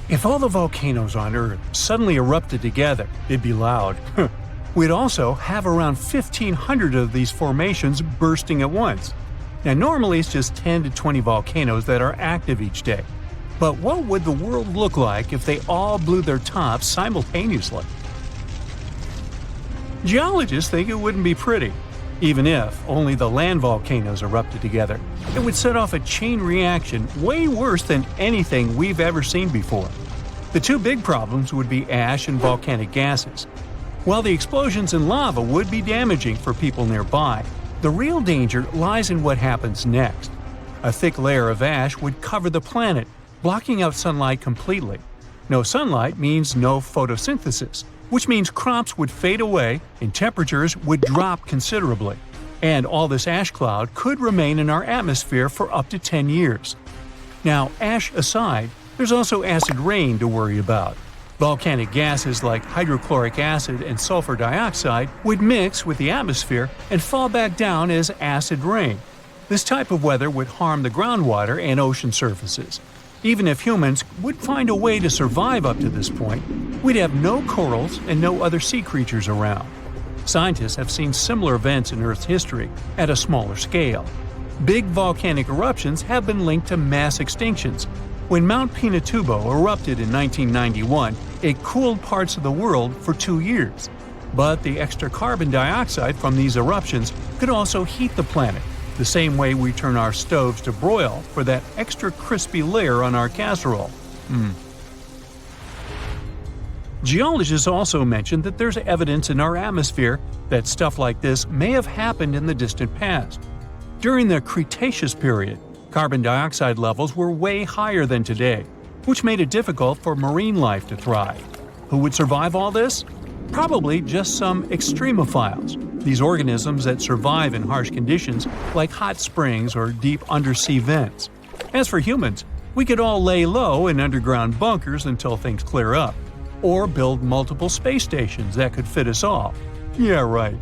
If all the volcanoes on Earth suddenly erupted together, it'd be loud. We'd also have around 1,500 of these formations bursting at once. Now normally it's just 10 to 20 volcanoes that are active each day. But what would the world look like if they all blew their tops simultaneously? Geologists think it wouldn't be pretty. Even if only the land volcanoes erupted together, it would set off a chain reaction way worse than anything we've ever seen before. The two big problems would be ash and volcanic gases. While the explosions in lava would be damaging for people nearby, the real danger lies in what happens next. A thick layer of ash would cover the planet, blocking out sunlight completely. No sunlight means no photosynthesis, which means crops would fade away and temperatures would drop considerably. And all this ash cloud could remain in our atmosphere for up to 10 years. Now, ash aside, there's also acid rain to worry about. Volcanic gases like hydrochloric acid and sulfur dioxide would mix with the atmosphere and fall back down as acid rain. This type of weather would harm the groundwater and ocean surfaces. Even if humans would find a way to survive up to this point, we'd have no corals and no other sea creatures around. Scientists have seen similar events in Earth's history at a smaller scale. Big volcanic eruptions have been linked to mass extinctions. When Mount Pinatubo erupted in 1991, it cooled parts of the world for 2 years. But the extra carbon dioxide from these eruptions could also heat the planet, the same way we turn our stoves to broil for that extra crispy layer on our casserole. Geologists also mentioned that there's evidence in our atmosphere that stuff like this may have happened in the distant past. During the Cretaceous period, carbon dioxide levels were way higher than today, which made it difficult for marine life to thrive. Who would survive all this? Probably just some extremophiles, these organisms that survive in harsh conditions like hot springs or deep undersea vents. As for humans, we could all lay low in underground bunkers until things clear up, or build multiple space stations that could fit us all. Yeah, right.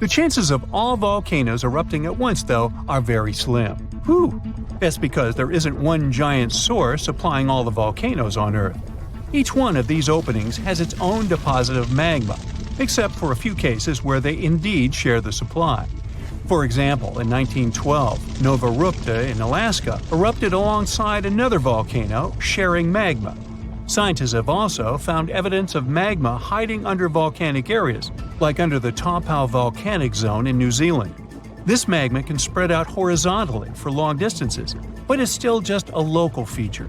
The chances of all volcanoes erupting at once, though, are very slim. Whew! That's because there isn't one giant source supplying all the volcanoes on Earth. Each one of these openings has its own deposit of magma, except for a few cases where they indeed share the supply. For example, in 1912, Nova Rupta in Alaska erupted alongside another volcano sharing magma. Scientists have also found evidence of magma hiding under volcanic areas, like under the Taupau volcanic zone in New Zealand. This magma can spread out horizontally for long distances, but is still just a local feature.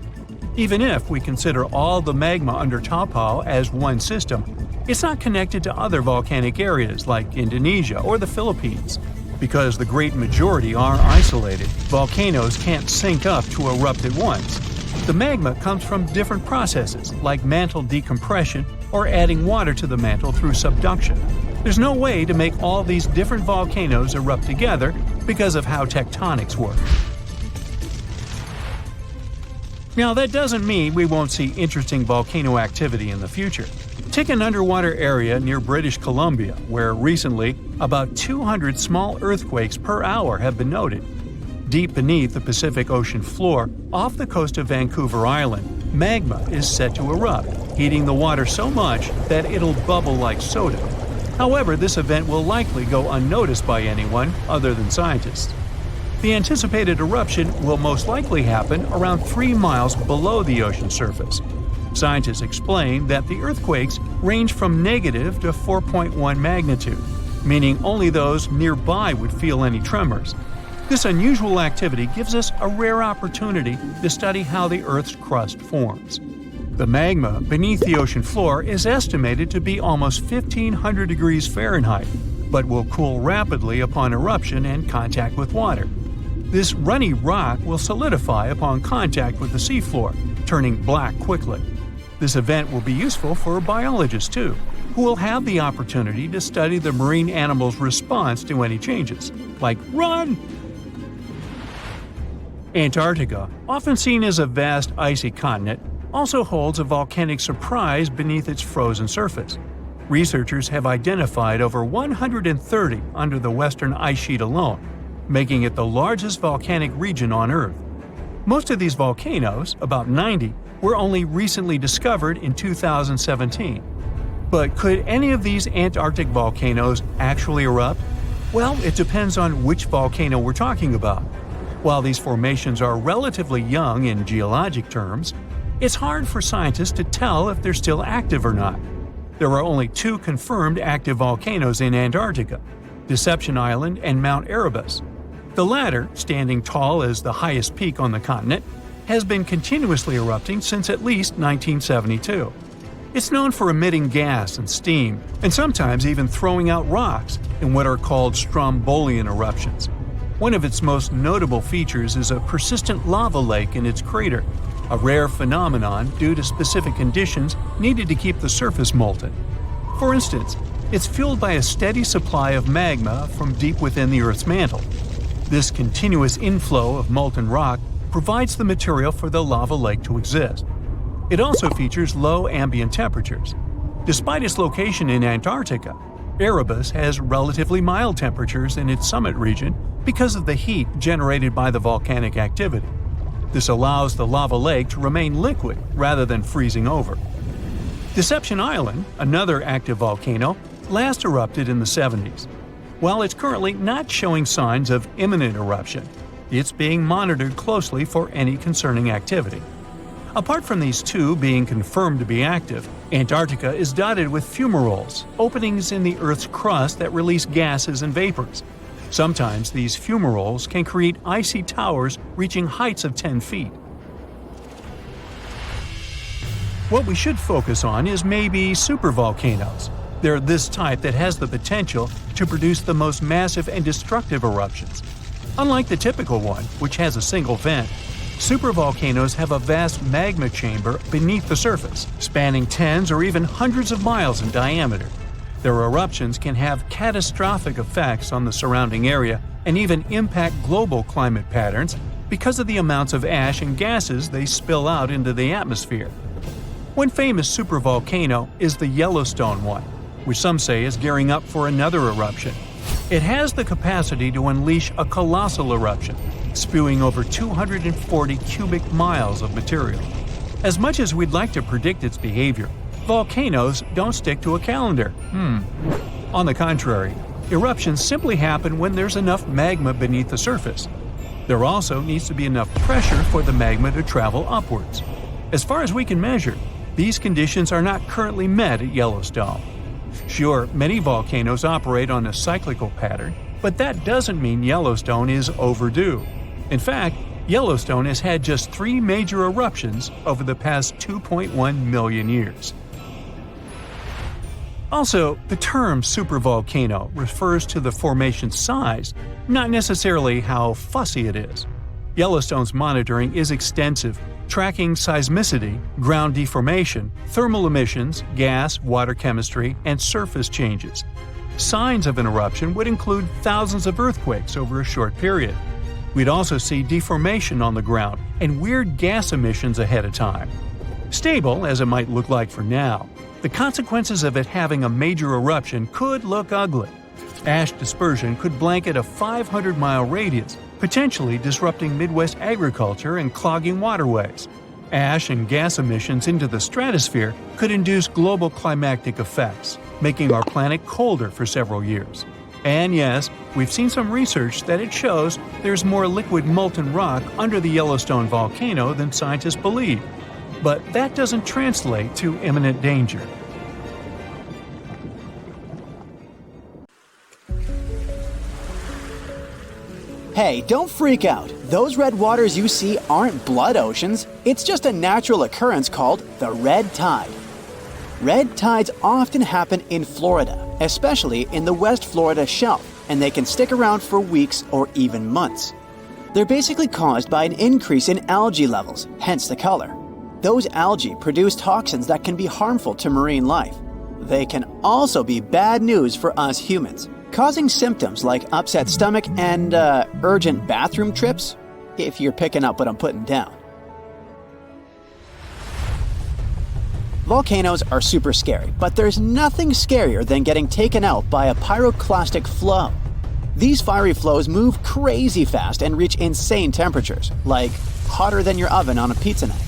Even if we consider all the magma under Taupau as one system, it's not connected to other volcanic areas like Indonesia or the Philippines. Because the great majority are isolated, volcanoes can't sync up to erupt at once. The magma comes from different processes like mantle decompression or adding water to the mantle through subduction. There's no way to make all these different volcanoes erupt together because of how tectonics work. Now, that doesn't mean we won't see interesting volcano activity in the future. Take an underwater area near British Columbia, where recently about 200 small earthquakes per hour have been noted. Deep beneath the Pacific Ocean floor, off the coast of Vancouver Island, magma is set to erupt, heating the water so much that it'll bubble like soda. However, this event will likely go unnoticed by anyone other than scientists. The anticipated eruption will most likely happen around 3 miles below the ocean surface. Scientists explain that the earthquakes range from negative to 4.1 magnitude, meaning only those nearby would feel any tremors. This unusual activity gives us a rare opportunity to study how the Earth's crust forms. The magma beneath the ocean floor is estimated to be almost 1,500 degrees Fahrenheit, but will cool rapidly upon eruption and contact with water. This runny rock will solidify upon contact with the seafloor, turning black quickly. This event will be useful for biologists too, who will have the opportunity to study the marine animals' response to any changes, like run! Antarctica, often seen as a vast icy continent, also holds a volcanic surprise beneath its frozen surface. Researchers have identified over 130 under the western ice sheet alone, making it the largest volcanic region on Earth. Most of these volcanoes, about 90, were only recently discovered in 2017. But could any of these Antarctic volcanoes actually erupt? Well, it depends on which volcano we're talking about. While these formations are relatively young in geologic terms, it's hard for scientists to tell if they're still active or not. There are only two confirmed active volcanoes in Antarctica, Deception Island and Mount Erebus. The latter, standing tall as the highest peak on the continent, has been continuously erupting since at least 1972. It's known for emitting gas and steam, and sometimes even throwing out rocks in what are called strombolian eruptions. One of its most notable features is a persistent lava lake in its crater, a rare phenomenon due to specific conditions needed to keep the surface molten. For instance, it's fueled by a steady supply of magma from deep within the Earth's mantle. This continuous inflow of molten rock provides the material for the lava lake to exist. It also features low ambient temperatures. Despite its location in Antarctica, Erebus has relatively mild temperatures in its summit region because of the heat generated by the volcanic activity. This allows the lava lake to remain liquid rather than freezing over. Deception Island, another active volcano, last erupted in the 70s. While it's currently not showing signs of imminent eruption, it's being monitored closely for any concerning activity. Apart from these two being confirmed to be active, Antarctica is dotted with fumaroles, openings in the Earth's crust that release gases and vapors. Sometimes these fumaroles can create icy towers reaching heights of 10 feet. What we should focus on is maybe supervolcanoes. They're this type that has the potential to produce the most massive and destructive eruptions. Unlike the typical one, which has a single vent, supervolcanoes have a vast magma chamber beneath the surface, spanning tens or even hundreds of miles in diameter. Their eruptions can have catastrophic effects on the surrounding area and even impact global climate patterns because of the amounts of ash and gases they spill out into the atmosphere. One famous supervolcano is the Yellowstone one, which some say is gearing up for another eruption. It has the capacity to unleash a colossal eruption, spewing over 240 cubic miles of material. As much as we'd like to predict its behavior, volcanoes don't stick to a calendar. On the contrary, eruptions simply happen when there's enough magma beneath the surface. There also needs to be enough pressure for the magma to travel upwards. As far as we can measure, these conditions are not currently met at Yellowstone. Sure, many volcanoes operate on a cyclical pattern, but that doesn't mean Yellowstone is overdue. In fact, Yellowstone has had just 3 major eruptions over the past 2.1 million years. Also, the term supervolcano refers to the formation's size, not necessarily how fussy it is. Yellowstone's monitoring is extensive, tracking seismicity, ground deformation, thermal emissions, gas, water chemistry, and surface changes. Signs of an eruption would include thousands of earthquakes over a short period. We'd also see deformation on the ground and weird gas emissions ahead of time. Stable, as it might look like for now, the consequences of it having a major eruption could look ugly. Ash dispersion could blanket a 500-mile radius, potentially disrupting Midwest agriculture and clogging waterways. Ash and gas emissions into the stratosphere could induce global climatic effects, making our planet colder for several years. And yes, we've seen some research that it shows there's more liquid molten rock under the Yellowstone volcano than scientists believe. But that doesn't translate to imminent danger. Hey, don't freak out. Those red waters you see aren't blood oceans. It's just a natural occurrence called the red tide. Red tides often happen in Florida, especially in the West Florida shelf, and they can stick around for weeks or even months. They're basically caused by an increase in algae levels, hence the color. Those algae produce toxins that can be harmful to marine life. They can also be bad news for us humans, causing symptoms like upset stomach and urgent bathroom trips, if you're picking up what I'm putting down. Volcanoes are super scary, but there's nothing scarier than getting taken out by a pyroclastic flow. These fiery flows move crazy fast and reach insane temperatures, like hotter than your oven on a pizza night.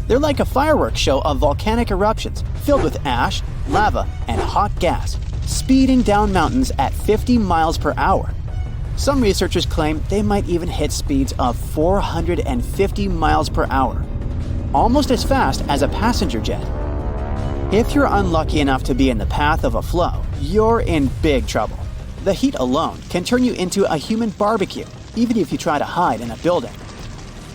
They're like a fireworks show of volcanic eruptions filled with ash, lava, and hot gas, speeding down mountains at 50 miles per hour. Some researchers claim they might even hit speeds of 450 miles per hour, almost as fast as a passenger jet. If you're unlucky enough to be in the path of a flow, you're in big trouble. The heat alone can turn you into a human barbecue, even if you try to hide in a building.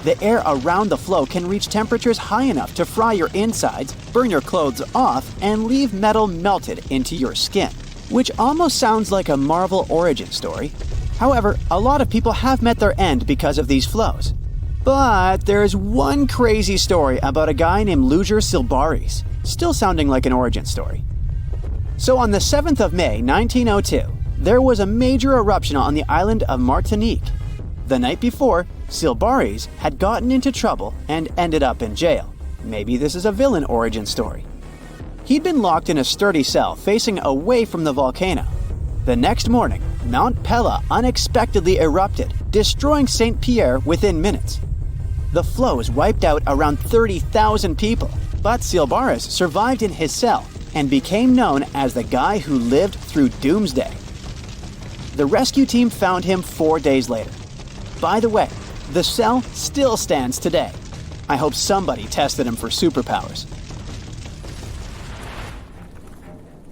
The air around the flow can reach temperatures high enough to fry your insides, burn your clothes off, and leave metal melted into your skin, which almost sounds like a Marvel origin story. However, a lot of people have met their end because of these flows. But there's one crazy story about a guy named Luger Silbaris, still sounding like an origin story. So on the 7th of May, 1902, there was a major eruption on the island of Martinique. The night before, Silbaris had gotten into trouble and ended up in jail. Maybe this is a villain origin story. He'd been locked in a sturdy cell facing away from the volcano. The next morning, Mount Pella unexpectedly erupted, destroying St. Pierre within minutes. The flows wiped out around 30,000 people, but Silbaris survived in his cell and became known as the guy who lived through doomsday. The rescue team found him 4 days later. By the way, the cell still stands today. I hope somebody tested him for superpowers.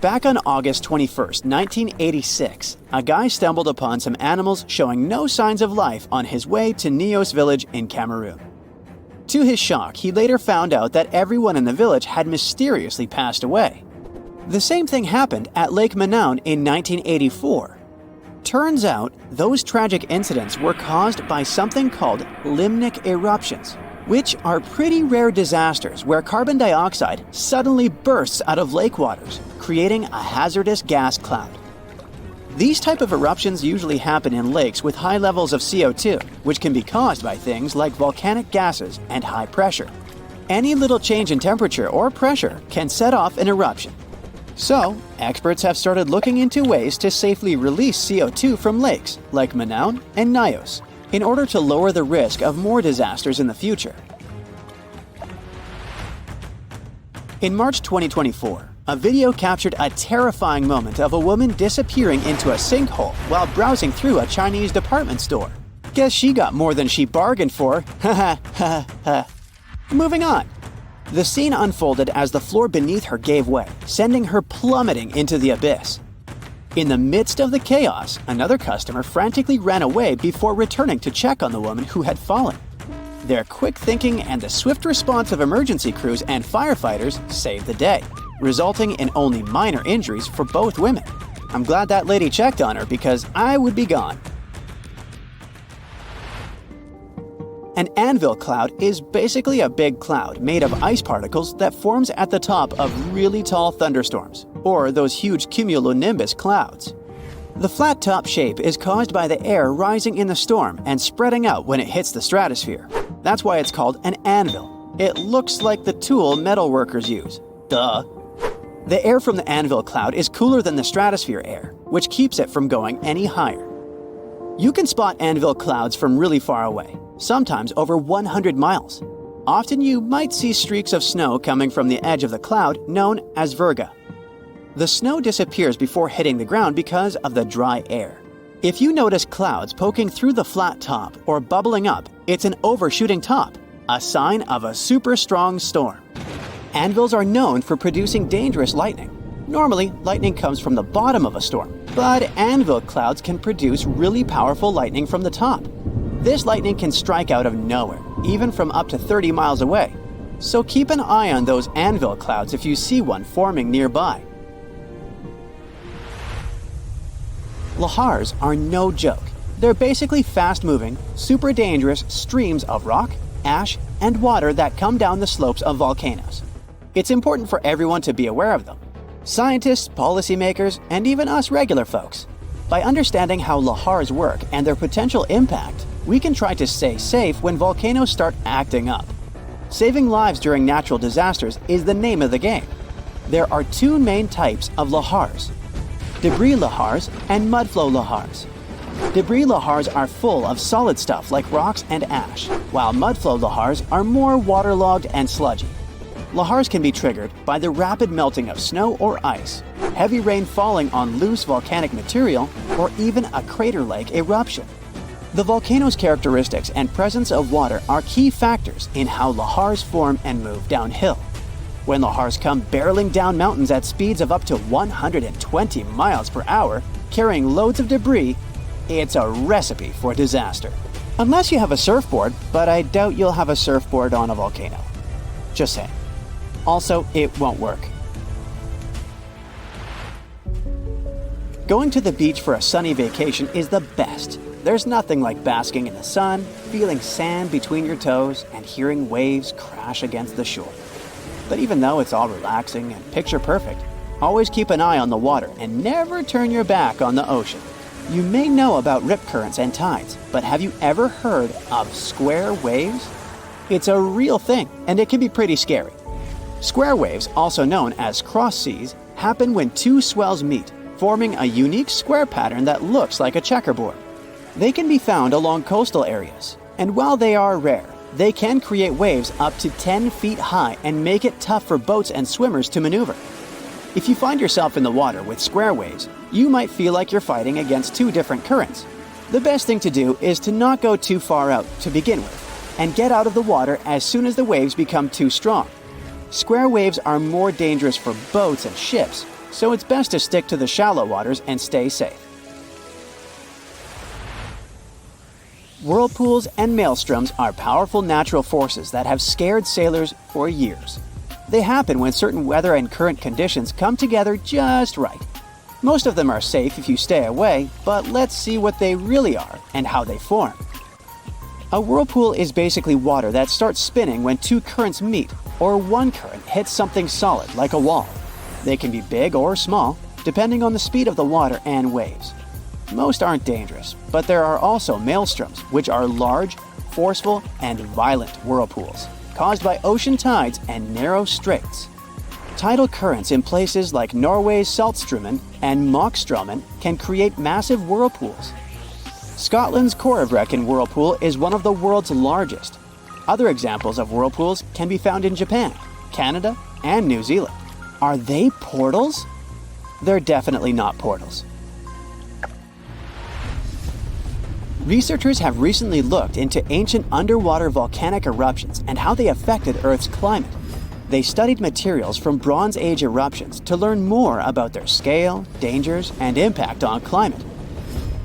Back on August 21st, 1986, a guy stumbled upon some animals showing no signs of life on his way to Nios village in Cameroon. To his shock, he later found out that everyone in the village had mysteriously passed away. The same thing happened at Lake Manaun in 1984. Turns out, those tragic incidents were caused by something called limnic eruptions, which are pretty rare disasters where carbon dioxide suddenly bursts out of lake waters, creating a hazardous gas cloud. These type of eruptions usually happen in lakes with high levels of CO2, which can be caused by things like volcanic gases and high pressure. Any little change in temperature or pressure can set off an eruption. So, experts have started looking into ways to safely release CO2 from lakes like Manaun and Nios in order to lower the risk of more disasters in the future. In March 2024, a video captured a terrifying moment of a woman disappearing into a sinkhole while browsing through a Chinese department store. Guess she got more than she bargained for. Ha ha ha. Moving on. The scene unfolded as the floor beneath her gave way, sending her plummeting into the abyss. In the midst of the chaos, another customer frantically ran away before returning to check on the woman who had fallen. Their quick thinking and the swift response of emergency crews and firefighters saved the day, resulting in only minor injuries for both women. I'm glad that lady checked on her because I would be gone. An anvil cloud is basically a big cloud made of ice particles that forms at the top of really tall thunderstorms, or those huge cumulonimbus clouds. The flat top shape is caused by the air rising in the storm and spreading out when it hits the stratosphere. That's why it's called an anvil. It looks like the tool metal workers use. Duh. The air from the anvil cloud is cooler than the stratosphere air, which keeps it from going any higher. You can spot anvil clouds from really far away, sometimes over 100 miles. Often you might see streaks of snow coming from the edge of the cloud known as virga. The snow disappears before hitting the ground because of the dry air. If you notice clouds poking through the flat top or bubbling up, it's an overshooting top, a sign of a super strong storm. Anvils are known for producing dangerous lightning. Normally, lightning comes from the bottom of a storm, but anvil clouds can produce really powerful lightning from the top. This lightning can strike out of nowhere, even from up to 30 miles away. So keep an eye on those anvil clouds if you see one forming nearby. Lahars are no joke. They're basically fast-moving, super dangerous streams of rock, ash, and water that come down the slopes of volcanoes. It's important for everyone to be aware of them. Scientists, policymakers, and even us regular folks. By understanding how lahars work and their potential impact, we can try to stay safe when volcanoes start acting up. Saving lives during natural disasters is the name of the game. There are two main types of lahars: debris lahars and mudflow lahars. Debris lahars are full of solid stuff like rocks and ash, while mudflow lahars are more waterlogged and sludgy. Lahars can be triggered by the rapid melting of snow or ice, heavy rain falling on loose volcanic material, or even a crater-like eruption. The volcano's characteristics and presence of water are key factors in how lahars form and move downhill. When lahars come barreling down mountains at speeds of up to 120 miles per hour, carrying loads of debris, it's a recipe for disaster. Unless you have a surfboard, but I doubt you'll have a surfboard on a volcano. Just saying. Also, it won't work. Going to the beach for a sunny vacation is the best. There's nothing like basking in the sun, feeling sand between your toes, and hearing waves crash against the shore. But even though it's all relaxing and picture perfect, always keep an eye on the water and never turn your back on the ocean. You may know about rip currents and tides, but have you ever heard of square waves? It's a real thing, and it can be pretty scary. Square waves, also known as cross seas, happen when two swells meet, forming a unique square pattern that looks like a checkerboard. They can be found along coastal areas, and while they are rare, they can create waves up to 10 feet high and make it tough for boats and swimmers to maneuver. If you find yourself in the water with square waves, you might feel like you're fighting against two different currents. The best thing to do is to not go too far out to begin with, and get out of the water as soon as the waves become too strong. Square waves are more dangerous for boats and ships, so it's best to stick to the shallow waters and stay safe. Whirlpools and maelstroms are powerful natural forces that have scared sailors for years. They happen when certain weather and current conditions come together just right. Most of them are safe if you stay away, but let's see what they really are and how they form. A whirlpool is basically water that starts spinning when two currents meet, or one current hits something solid like a wall. They can be big or small, depending on the speed of the water and waves. Most aren't dangerous, but there are also maelstroms, which are large, forceful, and violent whirlpools, caused by ocean tides and narrow straits. Tidal currents in places like Norway's Saltstraumen and Moxstraumen can create massive whirlpools. Scotland's Corribrecken whirlpool is one of the world's largest. Other examples of whirlpools can be found in Japan, Canada, and New Zealand. Are they portals? They're definitely not portals. Researchers have recently looked into ancient underwater volcanic eruptions and how they affected Earth's climate. They studied materials from Bronze Age eruptions to learn more about their scale, dangers, and impact on climate.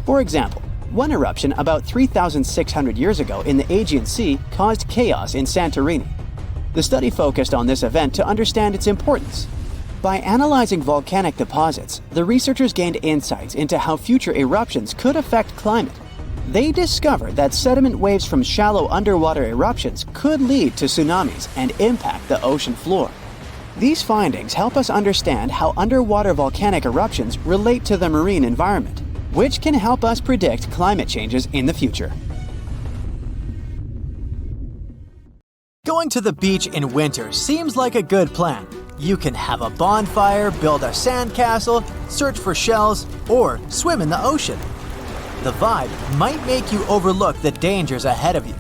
For example, one eruption about 3,600 years ago in the Aegean Sea caused chaos in Santorini. The study focused on this event to understand its importance. By analyzing volcanic deposits, the researchers gained insights into how future eruptions could affect climate. They discovered that sediment waves from shallow underwater eruptions could lead to tsunamis and impact the ocean floor. These findings help us understand how underwater volcanic eruptions relate to the marine environment, which can help us predict climate changes in the future. Going to the beach in winter seems like a good plan. You can have a bonfire, build a sandcastle, search for shells, or swim in the ocean. The vibe might make you overlook the dangers ahead of you.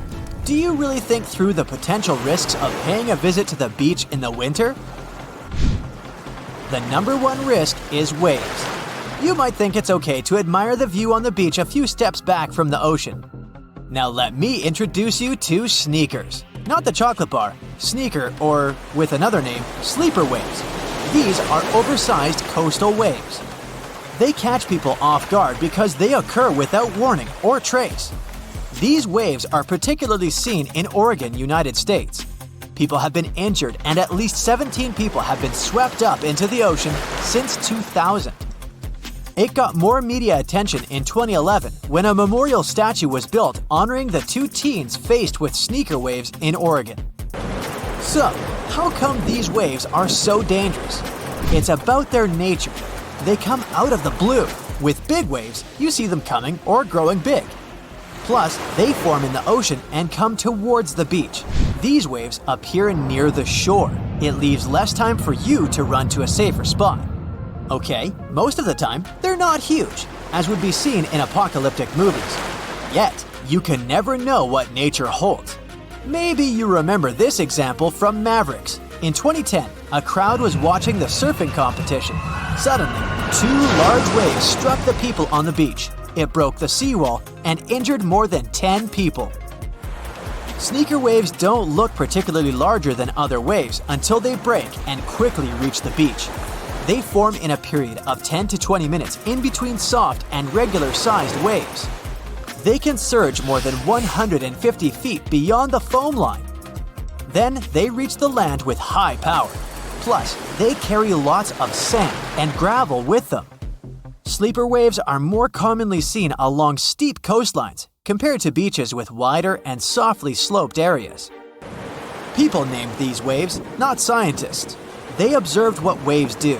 Do you really think through the potential risks of paying a visit to the beach in the winter? The number one risk is waves. You might think it's okay to admire the view on the beach a few steps back from the ocean. Now let me introduce you to sneakers. Not the chocolate bar, sneaker, or with another name, sleeper waves. These are oversized coastal waves. They catch people off guard because they occur without warning or trace. These waves are particularly seen in Oregon, United States. People have been injured and at least 17 people have been swept up into the ocean since 2000. It got more media attention in 2011 when a memorial statue was built honoring the two teens faced with sneaker waves in Oregon. So, how come these waves are so dangerous? It's about their nature. They come out of the blue. With big waves, you see them coming or growing big. Plus, they form in the ocean and come towards the beach. These waves appear near the shore. It leaves less time for you to run to a safer spot. Okay, most of the time, they're not huge. as would be seen in apocalyptic movies. Yet, you can never know what nature holds. Maybe you remember this example from Mavericks. In 2010, a crowd was watching the surfing competition. Suddenly, 2 large waves struck the people on the beach. It broke the seawall and injured more than 10 people. Sneaker waves don't look particularly larger than other waves until they break and quickly reach the beach. They form in a period of 10 to 20 minutes in between soft and regular-sized waves. They can surge more than 150 feet beyond the foam line. Then they reach the land with high power. Plus, they carry lots of sand and gravel with them. Sleeper waves are more commonly seen along steep coastlines compared to beaches with wider and softly sloped areas. People named these waves, not scientists. They observed what waves do.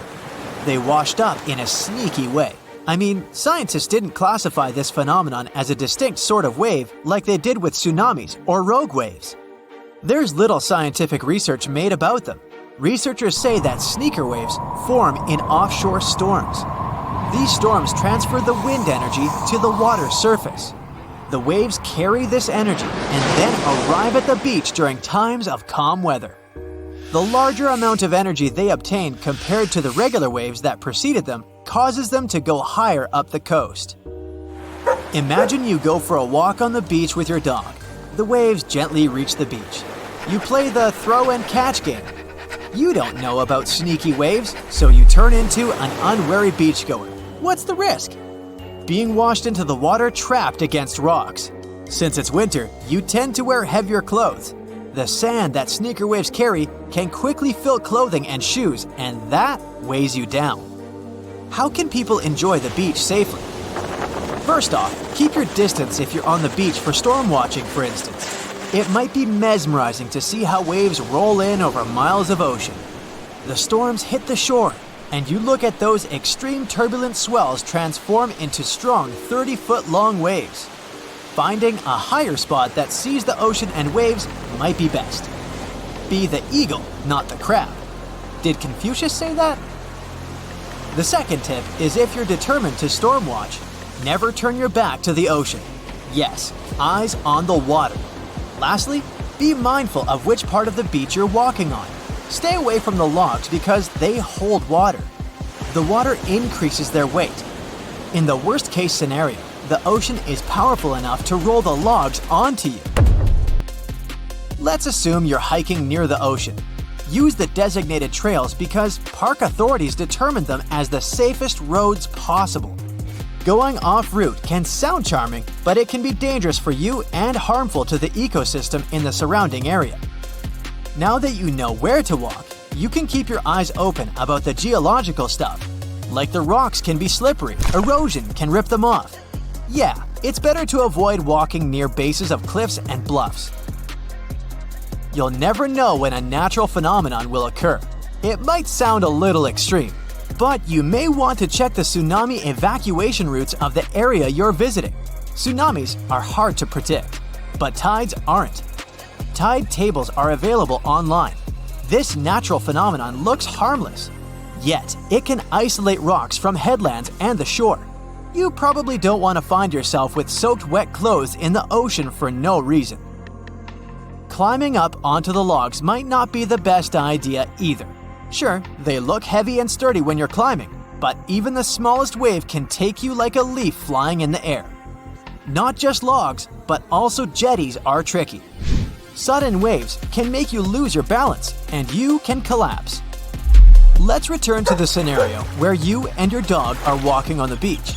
They washed up in a sneaky way. I mean, scientists didn't classify this phenomenon as a distinct sort of wave like they did with tsunamis or rogue waves. There's little scientific research made about them. Researchers say that sneaker waves form in offshore storms. These storms transfer the wind energy to the water surface. The waves carry this energy and then arrive at the beach during times of calm weather. The larger amount of energy they obtain compared to the regular waves that preceded them causes them to go higher up the coast. Imagine you go for a walk on the beach with your dog. The waves gently reach the beach. You play the throw and catch game. You don't know about sneaky waves, so you turn into an unwary beachgoer. What's the risk? Being washed into the water trapped against rocks. Since it's winter, you tend to wear heavier clothes. The sand that sneaker waves carry can quickly fill clothing and shoes, and that weighs you down. How can people enjoy the beach safely? First off, keep your distance if you're on the beach for storm watching, for instance. It might be mesmerizing to see how waves roll in over miles of ocean. The storms hit the shore, and you look at those extreme turbulent swells transform into strong 30-foot-long waves. Finding a higher spot that sees the ocean and waves might be best. Be the eagle, not the crab. Did Confucius say that? The second tip is if you're determined to storm watch, never turn your back to the ocean. Yes, eyes on the water. Lastly, be mindful of which part of the beach you're walking on. Stay away from the logs because they hold water. The water increases their weight. In the worst-case scenario, the ocean is powerful enough to roll the logs onto you. Let's assume you're hiking near the ocean. Use the designated trails because park authorities determine them as the safest roads possible. Going off-route can sound charming, but it can be dangerous for you and harmful to the ecosystem in the surrounding area. Now that you know where to walk, you can keep your eyes open about the geological stuff. Like the rocks can be slippery, erosion can rip them off. Yeah, it's better to avoid walking near bases of cliffs and bluffs. You'll never know when a natural phenomenon will occur. It might sound a little extreme, but you may want to check the tsunami evacuation routes of the area you're visiting. Tsunamis are hard to predict, but tides aren't. Tide tables are available online. This natural phenomenon looks harmless, yet it can isolate rocks from headlands and the shore. You probably don't want to find yourself with soaked wet clothes in the ocean for no reason. Climbing up onto the logs might not be the best idea either. Sure, they look heavy and sturdy when you're climbing, but even the smallest wave can take you like a leaf flying in the air. Not just logs, but also jetties are tricky. Sudden waves can make you lose your balance, and you can collapse. Let's return to the scenario where you and your dog are walking on the beach.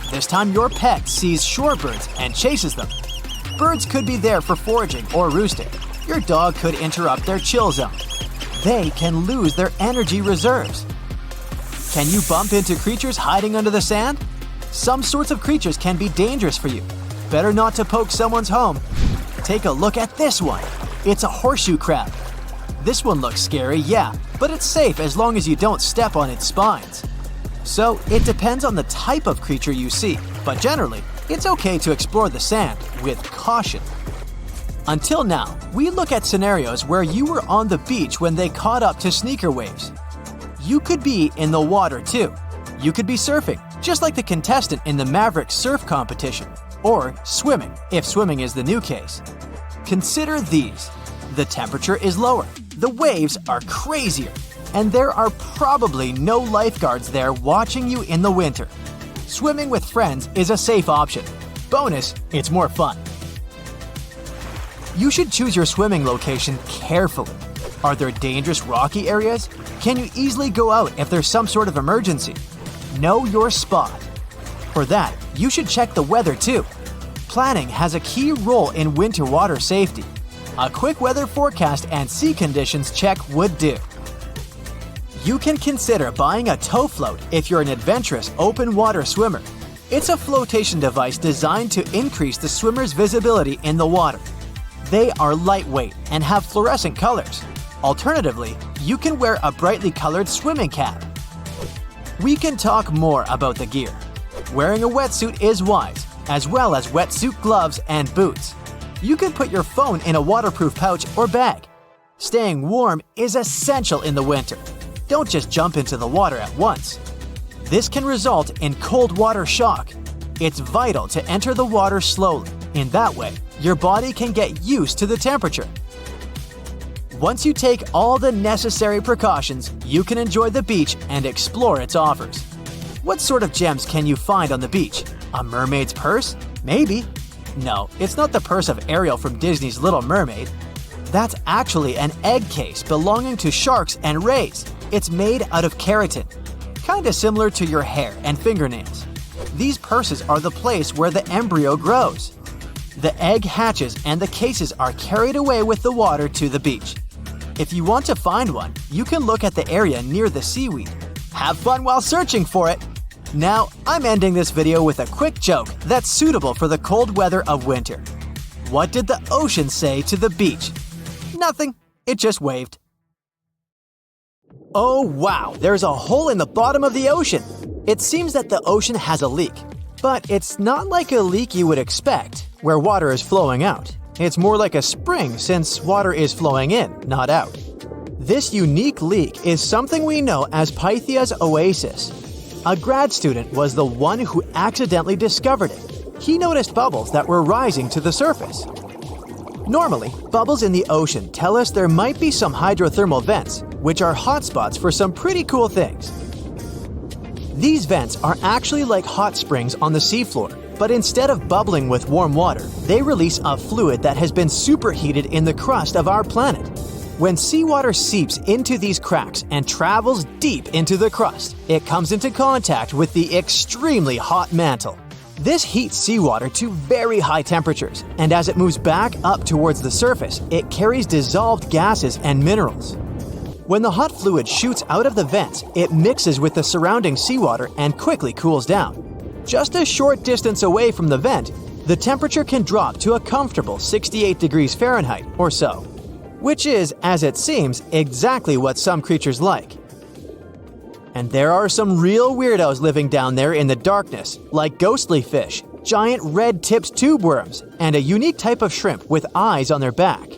This time your pet sees shorebirds and chases them. Birds could be there for foraging or roosting. Your dog could interrupt their chill zone. They can lose their energy reserves. Can you bump into creatures hiding under the sand? Some sorts of creatures can be dangerous for you. Better not to poke someone's home. Take a look at this one. It's a horseshoe crab. This one looks scary, yeah, but it's safe as long as you don't step on its spines. So it depends on the type of creature you see, but generally, it's okay to explore the sand with caution. Until now, we look at scenarios where you were on the beach when they caught up to sneaker waves. You could be in the water too. You could be surfing, just like the contestant in the Maverick surf competition, or swimming, if swimming is the new case. Consider these. The temperature is lower, the waves are crazier, and there are probably no lifeguards there watching you in the winter. Swimming with friends is a safe option. Bonus, it's more fun. You should choose your swimming location carefully. Are there dangerous rocky areas? Can you easily go out if there's some sort of emergency? Know your spot. For that, you should check the weather too. Planning has a key role in winter water safety. A quick weather forecast and sea conditions check would do. You can consider buying a tow float if you're an adventurous open water swimmer. It's a flotation device designed to increase the swimmer's visibility in the water. They are lightweight and have fluorescent colors. Alternatively, you can wear a brightly colored swimming cap. We can talk more about the gear. Wearing a wetsuit is wise, as well as wetsuit gloves and boots. You can put your phone in a waterproof pouch or bag. Staying warm is essential in the winter. Don't just jump into the water at once. This can result in cold water shock. It's vital to enter the water slowly. In that way, your body can get used to the temperature. Once you take all the necessary precautions, you can enjoy the beach and explore its offers. What sort of gems can you find on the beach? A mermaid's purse? Maybe. No, it's not the purse of Ariel from Disney's Little Mermaid. That's actually an egg case belonging to sharks and rays. It's made out of keratin, kinda similar to your hair and fingernails. These purses are the place where the embryo grows. The egg hatches and the cases are carried away with the water to the beach. If you want to find one, you can look at the area near the seaweed. Have fun while searching for it! Now, I'm ending this video with a quick joke that's suitable for the cold weather of winter. What did the ocean say to the beach? Nothing. It just waved. Oh wow, there's a hole in the bottom of the ocean. It seems that the ocean has a leak. But it's not like a leak you would expect, where water is flowing out. It's more like a spring since water is flowing in, not out. This unique leak is something we know as Pythia's oasis. A grad student was the one who accidentally discovered it. He noticed bubbles that were rising to the surface. Normally, bubbles in the ocean tell us there might be some hydrothermal vents, which are hotspots for some pretty cool things. These vents are actually like hot springs on the seafloor, but instead of bubbling with warm water, they release a fluid that has been superheated in the crust of our planet. When seawater seeps into these cracks and travels deep into the crust, it comes into contact with the extremely hot mantle. This heats seawater to very high temperatures, and as it moves back up towards the surface, it carries dissolved gases and minerals. When the hot fluid shoots out of the vents, it mixes with the surrounding seawater and quickly cools down. Just a short distance away from the vent, the temperature can drop to a comfortable 68 degrees Fahrenheit or so, which is, as it seems, exactly what some creatures like. And there are some real weirdos living down there in the darkness, like ghostly fish, giant red-tipped tube worms, and a unique type of shrimp with eyes on their back.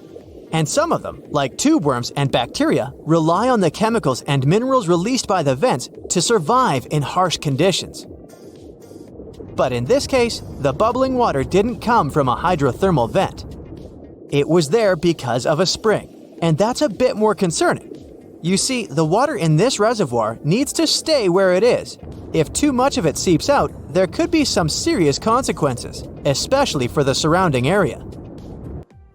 And some of them, like tube worms and bacteria, rely on the chemicals and minerals released by the vents to survive in harsh conditions. But in this case, the bubbling water didn't come from a hydrothermal vent. It was there because of a spring, and that's a bit more concerning. You see, the water in this reservoir needs to stay where it is. If too much of it seeps out, there could be some serious consequences, especially for the surrounding area.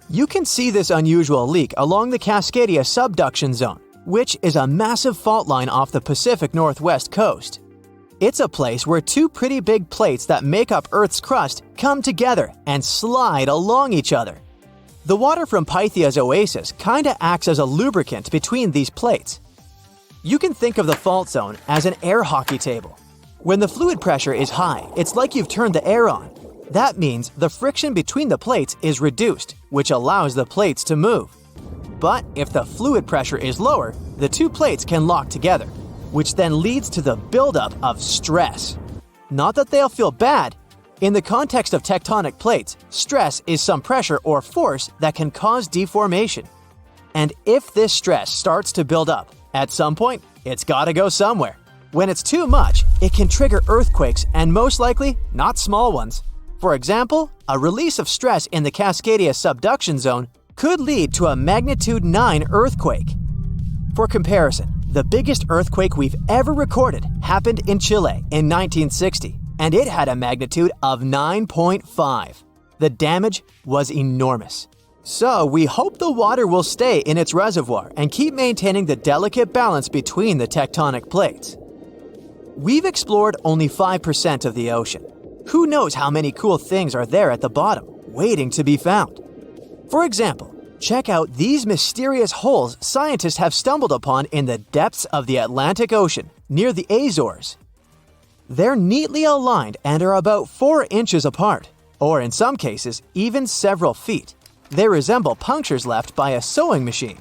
You can see this unusual leak along the Cascadia subduction zone, which is a massive fault line off the Pacific Northwest coast. It's a place where two pretty big plates that make up Earth's crust come together and slide along each other. The water from Pythia's oasis kinda acts as a lubricant between these plates. You can think of the fault zone as an air hockey table. When the fluid pressure is high, it's like you've turned the air on. That means the friction between the plates is reduced, which allows the plates to move. But if the fluid pressure is lower, the two plates can lock together, which then leads to the buildup of stress. Not that they'll feel bad. In the context of tectonic plates, stress is some pressure or force that can cause deformation. And if this stress starts to build up, at some point, it's gotta go somewhere. When it's too much, it can trigger earthquakes and most likely not small ones. For example, a release of stress in the Cascadia subduction zone could lead to a magnitude 9 earthquake. For comparison, the biggest earthquake we've ever recorded happened in Chile in 1960, and it had a magnitude of 9.5. The damage was enormous. So we hope the water will stay in its reservoir and keep maintaining the delicate balance between the tectonic plates. We've explored only 5% of the ocean. Who knows how many cool things are there at the bottom, waiting to be found? For example, check out these mysterious holes scientists have stumbled upon in the depths of the Atlantic Ocean, near the Azores. They're neatly aligned and are about 4 inches apart, or in some cases, even several feet. They resemble punctures left by a sewing machine.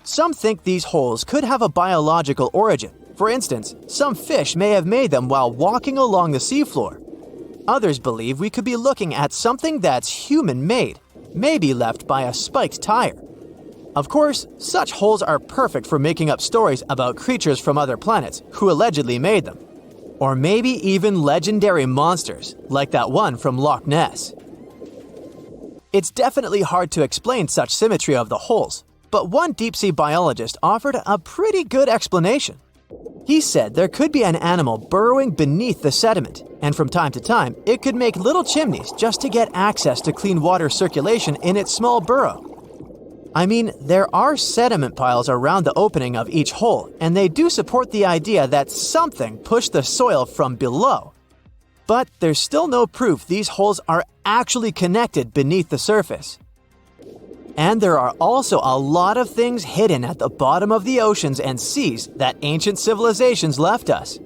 Some think these holes could have a biological origin. For instance, some fish may have made them while walking along the seafloor. Others believe we could be looking at something that's human-made, maybe left by a spiked tire. Of course, such holes are perfect for making up stories about creatures from other planets who allegedly made them. Or maybe even legendary monsters, like that one from Loch Ness. It's definitely hard to explain such symmetry of the holes, but one deep-sea biologist offered a pretty good explanation. He said there could be an animal burrowing beneath the sediment, and from time to time, it could make little chimneys just to get access to clean water circulation in its small burrow. I mean, there are sediment piles around the opening of each hole, and they do support the idea that something pushed the soil from below. But there's still no proof these holes are actually connected beneath the surface. And there are also a lot of things hidden at the bottom of the oceans and seas that ancient civilizations left us.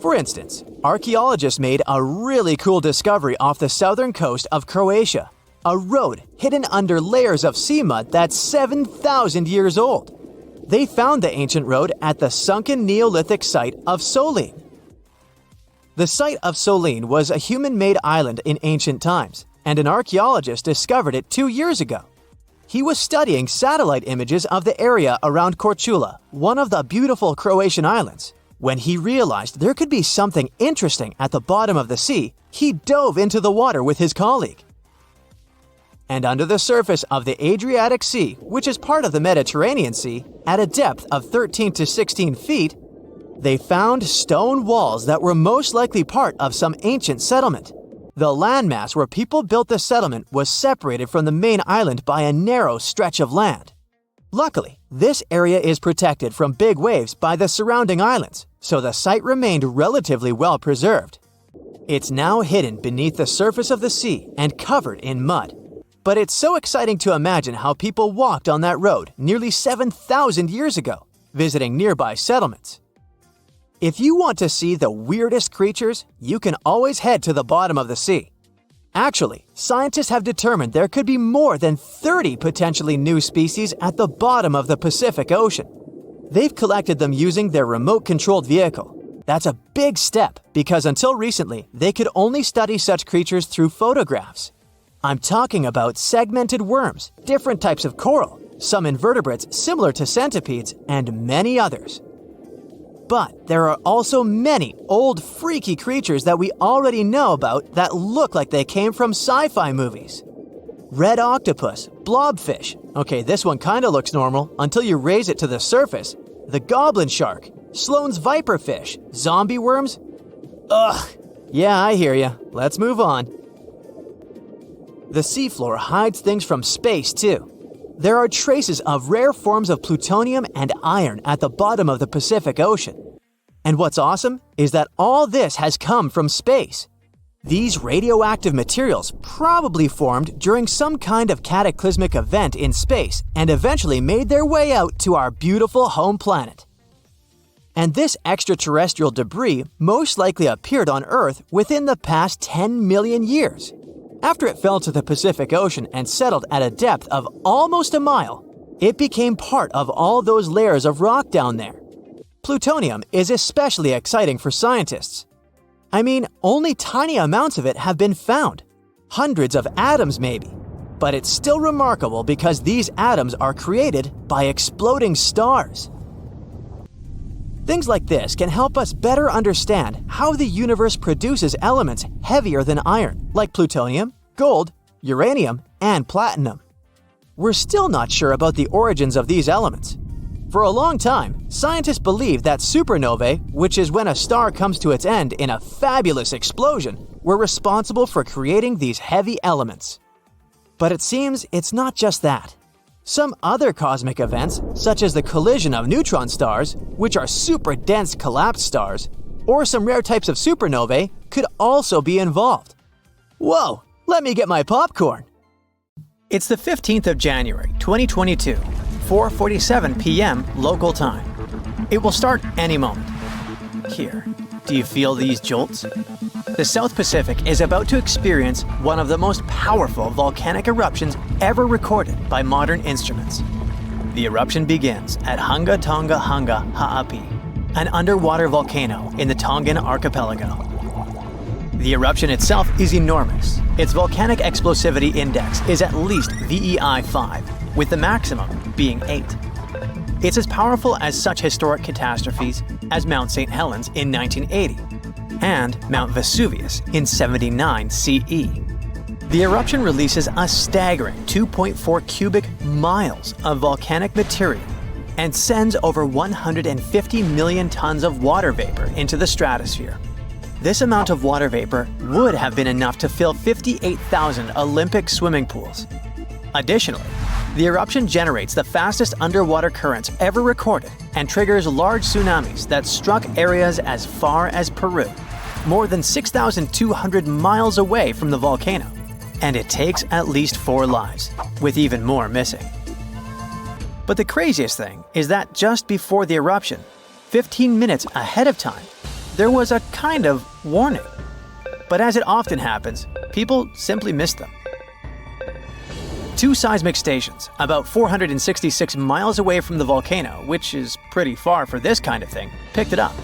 For instance, archaeologists made a really cool discovery off the southern coast of Croatia, a road hidden under layers of sea mud that's 7,000 years old. They found the ancient road at the sunken Neolithic site of Solin. The site of Solin was a human-made island in ancient times, and an archaeologist discovered it 2 years ago. He was studying satellite images of the area around Korčula, one of the beautiful Croatian islands. When he realized there could be something interesting at the bottom of the sea, he dove into the water with his colleague. And under the surface of the Adriatic Sea, which is part of the Mediterranean Sea, at a depth of 13 to 16 feet, they found stone walls that were most likely part of some ancient settlement. The landmass where people built the settlement was separated from the main island by a narrow stretch of land. Luckily, this area is protected from big waves by the surrounding islands, so the site remained relatively well preserved. It's now hidden beneath the surface of the sea and covered in mud. But it's so exciting to imagine how people walked on that road nearly 7,000 years ago, visiting nearby settlements. If you want to see the weirdest creatures, you can always head to the bottom of the sea. Actually, scientists have determined there could be more than 30 potentially new species at the bottom of the Pacific Ocean. They've collected them using their remote-controlled vehicle. That's a big step because until recently, they could only study such creatures through photographs. I'm talking about segmented worms, different types of coral, some invertebrates similar to centipedes, and many others. But there are also many old freaky creatures that we already know about that look like they came from sci-fi movies. Red octopus, blobfish. Okay, this one kinda looks normal until you raise it to the surface. The goblin shark, Sloane's viperfish, zombie worms. Ugh. Yeah, I hear ya. Let's move on. The seafloor hides things from space too. There are traces of rare forms of plutonium and iron at the bottom of the Pacific Ocean. And what's awesome is that all this has come from space. These radioactive materials probably formed during some kind of cataclysmic event in space and eventually made their way out to our beautiful home planet. And this extraterrestrial debris most likely appeared on Earth within the past 10 million years. After it fell to the Pacific Ocean and settled at a depth of almost a mile, it became part of all those layers of rock down there. Plutonium is especially exciting for scientists. I mean, only tiny amounts of it have been found, hundreds of atoms maybe. But it's still remarkable because these atoms are created by exploding stars. Things like this can help us better understand how the universe produces elements heavier than iron, like plutonium, gold, uranium, and platinum. We're still not sure about the origins of these elements. For a long time, scientists believed that supernovae, which is when a star comes to its end in a fabulous explosion, were responsible for creating these heavy elements. But it seems it's not just that. Some other cosmic events, such as the collision of neutron stars, which are super dense collapsed stars, or some rare types of supernovae, could also be involved. Whoa, let me get my popcorn! It's the 15th of January, 2022, 4:47 p.m. local time. It will start any moment. Here, do you feel these jolts? The South Pacific is about to experience one of the most powerful volcanic eruptions ever recorded by modern instruments. The eruption begins at Hunga Tonga Hunga Ha'api, an underwater volcano in the Tongan archipelago. The eruption itself is enormous. Its volcanic explosivity index is at least VEI 5, with the maximum being 8. It's as powerful as such historic catastrophes as Mount St. Helens in 1980 and Mount Vesuvius in 79 CE. The eruption releases a staggering 2.4 cubic miles of volcanic material and sends over 150 million tons of water vapor into the stratosphere. This amount of water vapor would have been enough to fill 58,000 Olympic swimming pools. Additionally, the eruption generates the fastest underwater currents ever recorded and triggers large tsunamis that struck areas as far as Peru, more than 6,200 miles away from the volcano. And it takes at least 4 lives, with even more missing. But the craziest thing is that just before the eruption, 15 minutes ahead of time, there was a kind of warning. But as it often happens, people simply missed them. 2 seismic stations, about 466 miles away from the volcano, which is pretty far for this kind of thing, picked it up.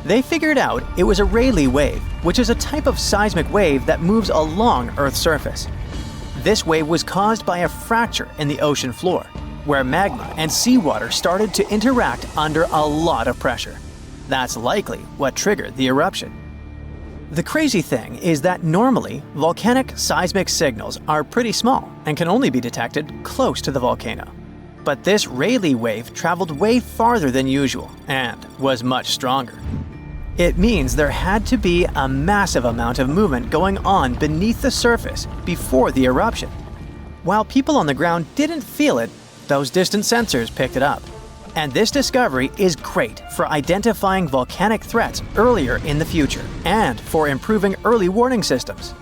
They figured out it was a Rayleigh wave, which is a type of seismic wave that moves along Earth's surface. This wave was caused by a fracture in the ocean floor, where magma and seawater started to interact under a lot of pressure. That's likely what triggered the eruption. The crazy thing is that normally, volcanic seismic signals are pretty small and can only be detected close to the volcano. But this Rayleigh wave traveled way farther than usual and was much stronger. It means there had to be a massive amount of movement going on beneath the surface before the eruption. While people on the ground didn't feel it, those distant sensors picked it up. And this discovery is great for identifying volcanic threats earlier in the future and for improving early warning systems.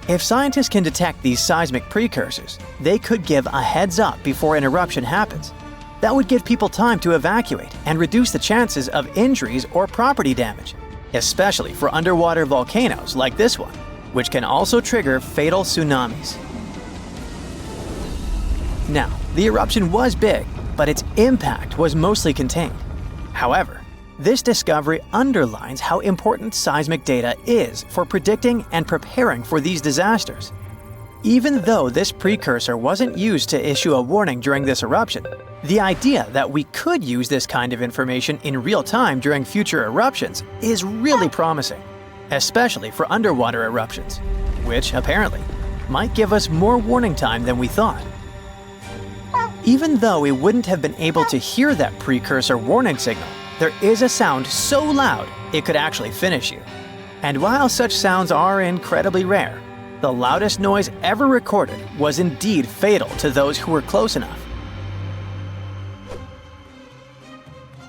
If scientists can detect these seismic precursors, they could give a heads up before an eruption happens. That would give people time to evacuate and reduce the chances of injuries or property damage, especially for underwater volcanoes like this one, which can also trigger fatal tsunamis. Now, the eruption was big, but its impact was mostly contained. However, this discovery underlines how important seismic data is for predicting and preparing for these disasters. Even though this precursor wasn't used to issue a warning during this eruption, the idea that we could use this kind of information in real time during future eruptions is really promising, especially for underwater eruptions, which apparently might give us more warning time than we thought. Even though we wouldn't have been able to hear that precursor warning signal, there is a sound so loud it could actually finish you. And while such sounds are incredibly rare, the loudest noise ever recorded was indeed fatal to those who were close enough.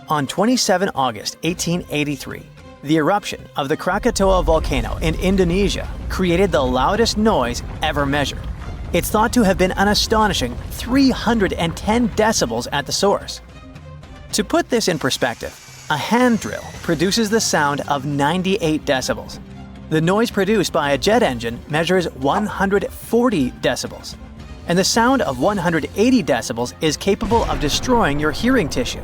On 27 August 1883, the eruption of the Krakatoa volcano in Indonesia created the loudest noise ever measured. It's thought to have been an astonishing 310 decibels at the source. To put this in perspective, a hand drill produces the sound of 98 decibels. The noise produced by a jet engine measures 140 decibels. And the sound of 180 decibels is capable of destroying your hearing tissue.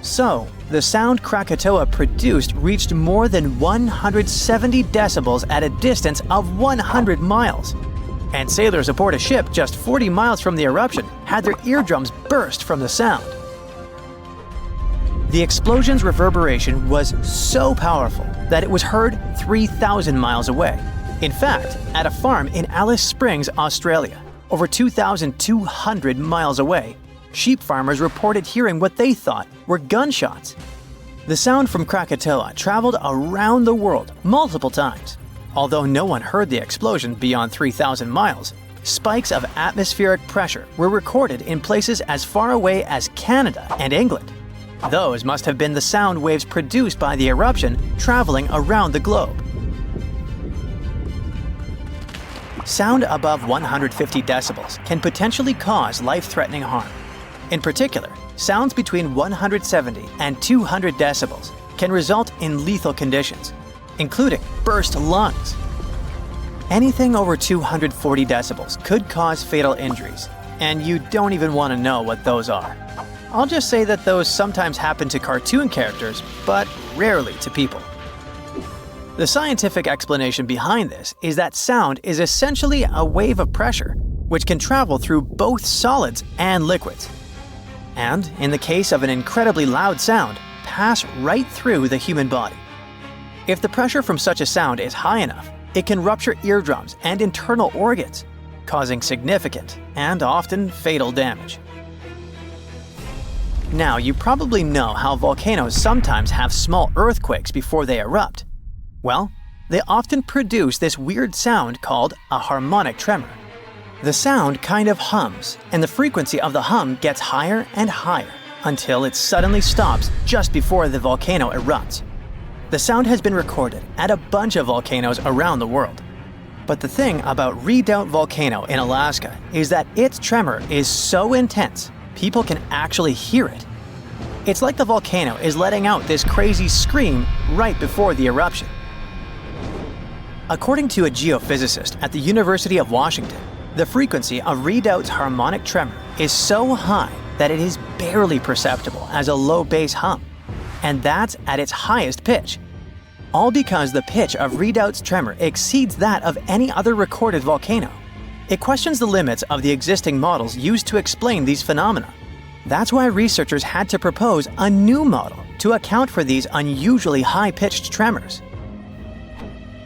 So, the sound Krakatoa produced reached more than 170 decibels at a distance of 100 miles. And sailors aboard a ship just 40 miles from the eruption had their eardrums burst from the sound. The explosion's reverberation was so powerful that it was heard 3,000 miles away. In fact, at a farm in Alice Springs, Australia, over 2,200 miles away, sheep farmers reported hearing what they thought were gunshots. The sound from Krakatoa traveled around the world multiple times. Although no one heard the explosion beyond 3,000 miles, spikes of atmospheric pressure were recorded in places as far away as Canada and England. Those must have been the sound waves produced by the eruption traveling around the globe. Sound above 150 decibels can potentially cause life-threatening harm. In particular, sounds between 170 and 200 decibels can result in lethal conditions, including burst lungs. Anything over 240 decibels could cause fatal injuries, and you don't even want to know what those are. I'll just say that those sometimes happen to cartoon characters, but rarely to people. The scientific explanation behind this is that sound is essentially a wave of pressure, which can travel through both solids and liquids. And, in the case of an incredibly loud sound, pass right through the human body. If the pressure from such a sound is high enough, it can rupture eardrums and internal organs, causing significant and often fatal damage. Now, you probably know how volcanoes sometimes have small earthquakes before they erupt. Well, they often produce this weird sound called a harmonic tremor. The sound kind of hums, and the frequency of the hum gets higher and higher until it suddenly stops just before the volcano erupts. The sound has been recorded at a bunch of volcanoes around the world. But the thing about Redoubt Volcano in Alaska is that its tremor is so intense, people can actually hear it. It's like the volcano is letting out this crazy scream right before the eruption. According to a geophysicist at the University of Washington, the frequency of Redoubt's harmonic tremor is so high that it is barely perceptible as a low bass hum, and that's at its highest pitch. All because the pitch of Redoubt's tremor exceeds that of any other recorded volcano. It questions the limits of the existing models used to explain these phenomena. That's why researchers had to propose a new model to account for these unusually high-pitched tremors.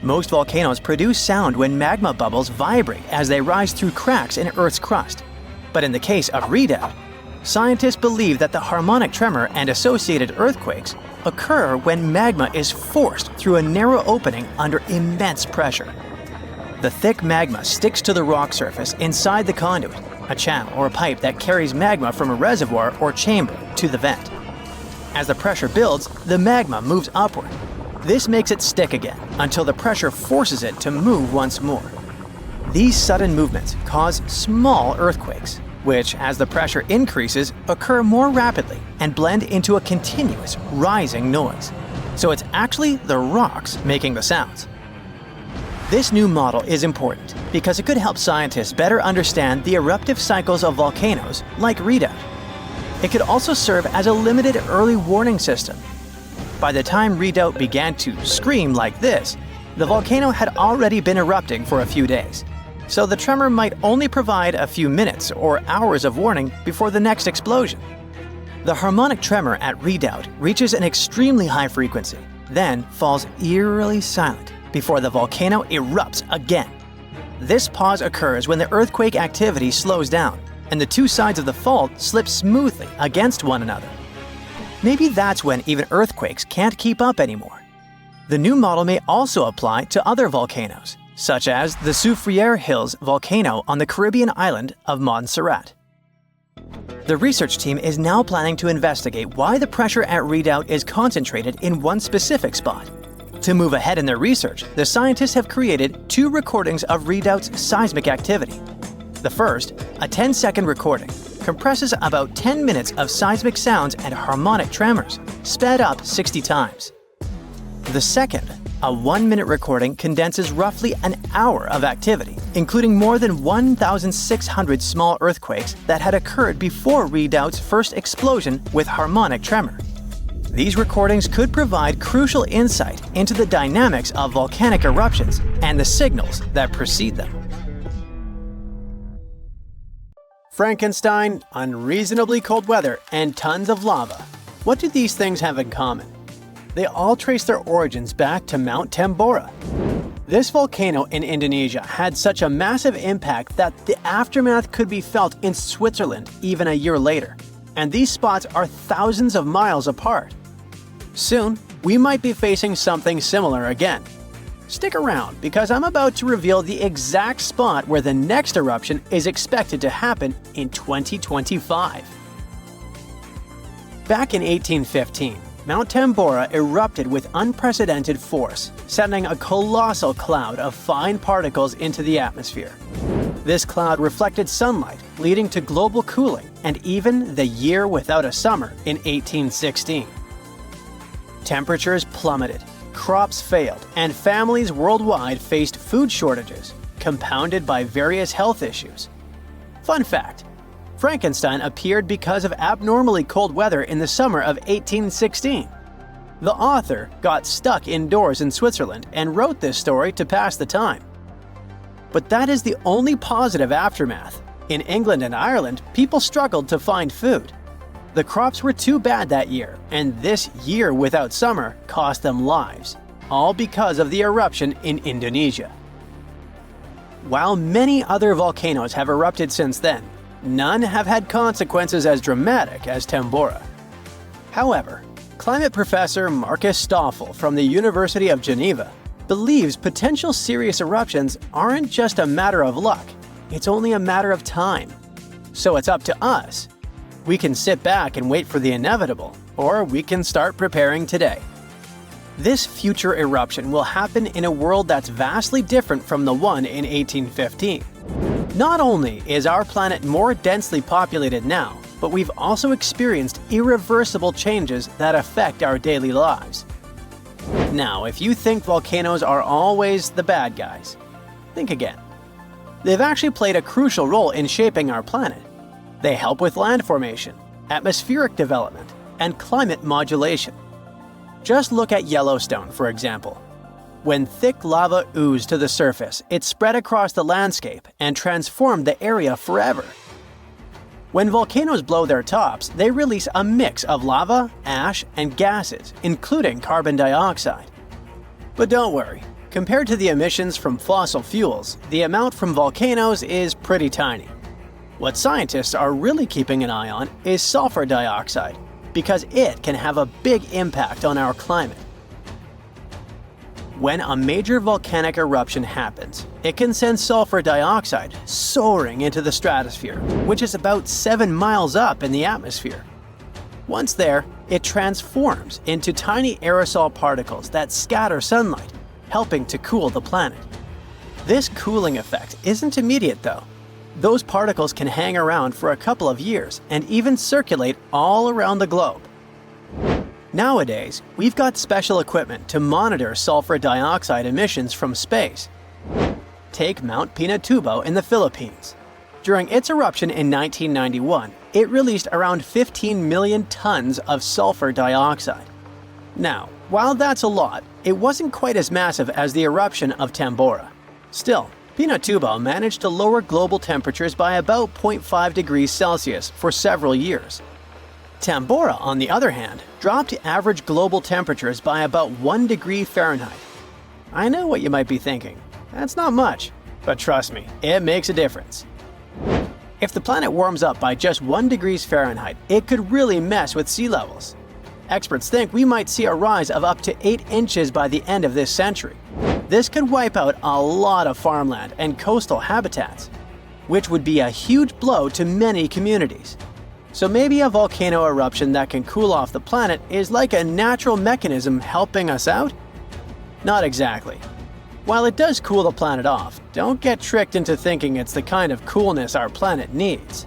Most volcanoes produce sound when magma bubbles vibrate as they rise through cracks in Earth's crust. But in the case of Redoubt, scientists believe that the harmonic tremor and associated earthquakes occur when magma is forced through a narrow opening under immense pressure. The thick magma sticks to the rock surface inside the conduit, a channel or a pipe that carries magma from a reservoir or chamber to the vent. As the pressure builds, the magma moves upward. This makes it stick again until the pressure forces it to move once more. These sudden movements cause small earthquakes, which, as the pressure increases, occur more rapidly and blend into a continuous rising noise. So it's actually the rocks making the sounds. This new model is important because it could help scientists better understand the eruptive cycles of volcanoes like Redoubt. It could also serve as a limited early warning system. By the time Redoubt began to scream like this, the volcano had already been erupting for a few days. So the tremor might only provide a few minutes or hours of warning before the next explosion. The harmonic tremor at Redoubt reaches an extremely high frequency, then falls eerily silent before the volcano erupts again. This pause occurs when the earthquake activity slows down and the two sides of the fault slip smoothly against one another. Maybe that's when even earthquakes can't keep up anymore. The new model may also apply to other volcanoes, such as the Soufriere Hills volcano on the Caribbean island of Montserrat. The research team is now planning to investigate why the pressure at Redoubt is concentrated in one specific spot. To move ahead in their research, the scientists have created 2 recordings of Redoubt's seismic activity. The first, a 10-second recording, compresses about 10 minutes of seismic sounds and harmonic tremors, sped up 60 times. The second, a 1-minute recording, condenses roughly an hour of activity, including more than 1,600 small earthquakes that had occurred before Redoubt's first explosion with harmonic tremor. These recordings could provide crucial insight into the dynamics of volcanic eruptions and the signals that precede them. Frankenstein, unreasonably cold weather, and tons of lava. What do these things have in common? They all trace their origins back to Mount Tambora. This volcano in Indonesia had such a massive impact that the aftermath could be felt in Switzerland even a year later, and these spots are thousands of miles apart. Soon, we might be facing something similar again. Stick around because I'm about to reveal the exact spot where the next eruption is expected to happen in 2025. Back in 1815, Mount Tambora erupted with unprecedented force, sending a colossal cloud of fine particles into the atmosphere. This cloud reflected sunlight, leading to global cooling and even the year without a summer in 1816. Temperatures plummeted, crops failed, and families worldwide faced food shortages, compounded by various health issues. Fun fact: Frankenstein appeared because of abnormally cold weather in the summer of 1816. The author got stuck indoors in Switzerland and wrote this story to pass the time. But that is the only positive aftermath. In England and Ireland, people struggled to find food. The crops were too bad that year, and this year without summer cost them lives, all because of the eruption in Indonesia. While many other volcanoes have erupted since then, none have had consequences as dramatic as Tambora. However, climate professor Marcus Stoffel from the University of Geneva believes potential serious eruptions aren't just a matter of luck, it's only a matter of time. So it's up to us. We can sit back and wait for the inevitable, or we can start preparing today. This future eruption will happen in a world that's vastly different from the one in 1815. Not only is our planet more densely populated now, but we've also experienced irreversible changes that affect our daily lives. Now, if you think volcanoes are always the bad guys, think again. They've actually played a crucial role in shaping our planet. They help with land formation, atmospheric development, and climate modulation. Just look at Yellowstone, for example. When thick lava oozed to the surface, it spread across the landscape and transformed the area forever. When volcanoes blow their tops, they release a mix of lava, ash, and gases, including carbon dioxide. But don't worry, compared to the emissions from fossil fuels, the amount from volcanoes is pretty tiny. What scientists are really keeping an eye on is sulfur dioxide, because it can have a big impact on our climate. When a major volcanic eruption happens, it can send sulfur dioxide soaring into the stratosphere, which is about 7 miles up in the atmosphere. Once there, it transforms into tiny aerosol particles that scatter sunlight, helping to cool the planet. This cooling effect isn't immediate though. Those particles can hang around for a couple of years and even circulate all around the globe. Nowadays, we've got special equipment to monitor sulfur dioxide emissions from space. Take Mount Pinatubo in the Philippines. During its eruption in 1991, it released around 15 million tons of sulfur dioxide. Now, while that's a lot, it wasn't quite as massive as the eruption of Tambora. Still, Pinatubo managed to lower global temperatures by about 0.5 degrees Celsius for several years. Tambora, on the other hand, dropped average global temperatures by about 1 degree Fahrenheit. I know what you might be thinking. That's not much, but trust me, it makes a difference. If the planet warms up by just 1 degree Fahrenheit, it could really mess with sea levels. Experts think we might see a rise of up to 8 inches by the end of this century. This could wipe out a lot of farmland and coastal habitats, which would be a huge blow to many communities. So maybe a volcano eruption that can cool off the planet is like a natural mechanism helping us out? Not exactly. While it does cool the planet off, don't get tricked into thinking it's the kind of coolness our planet needs.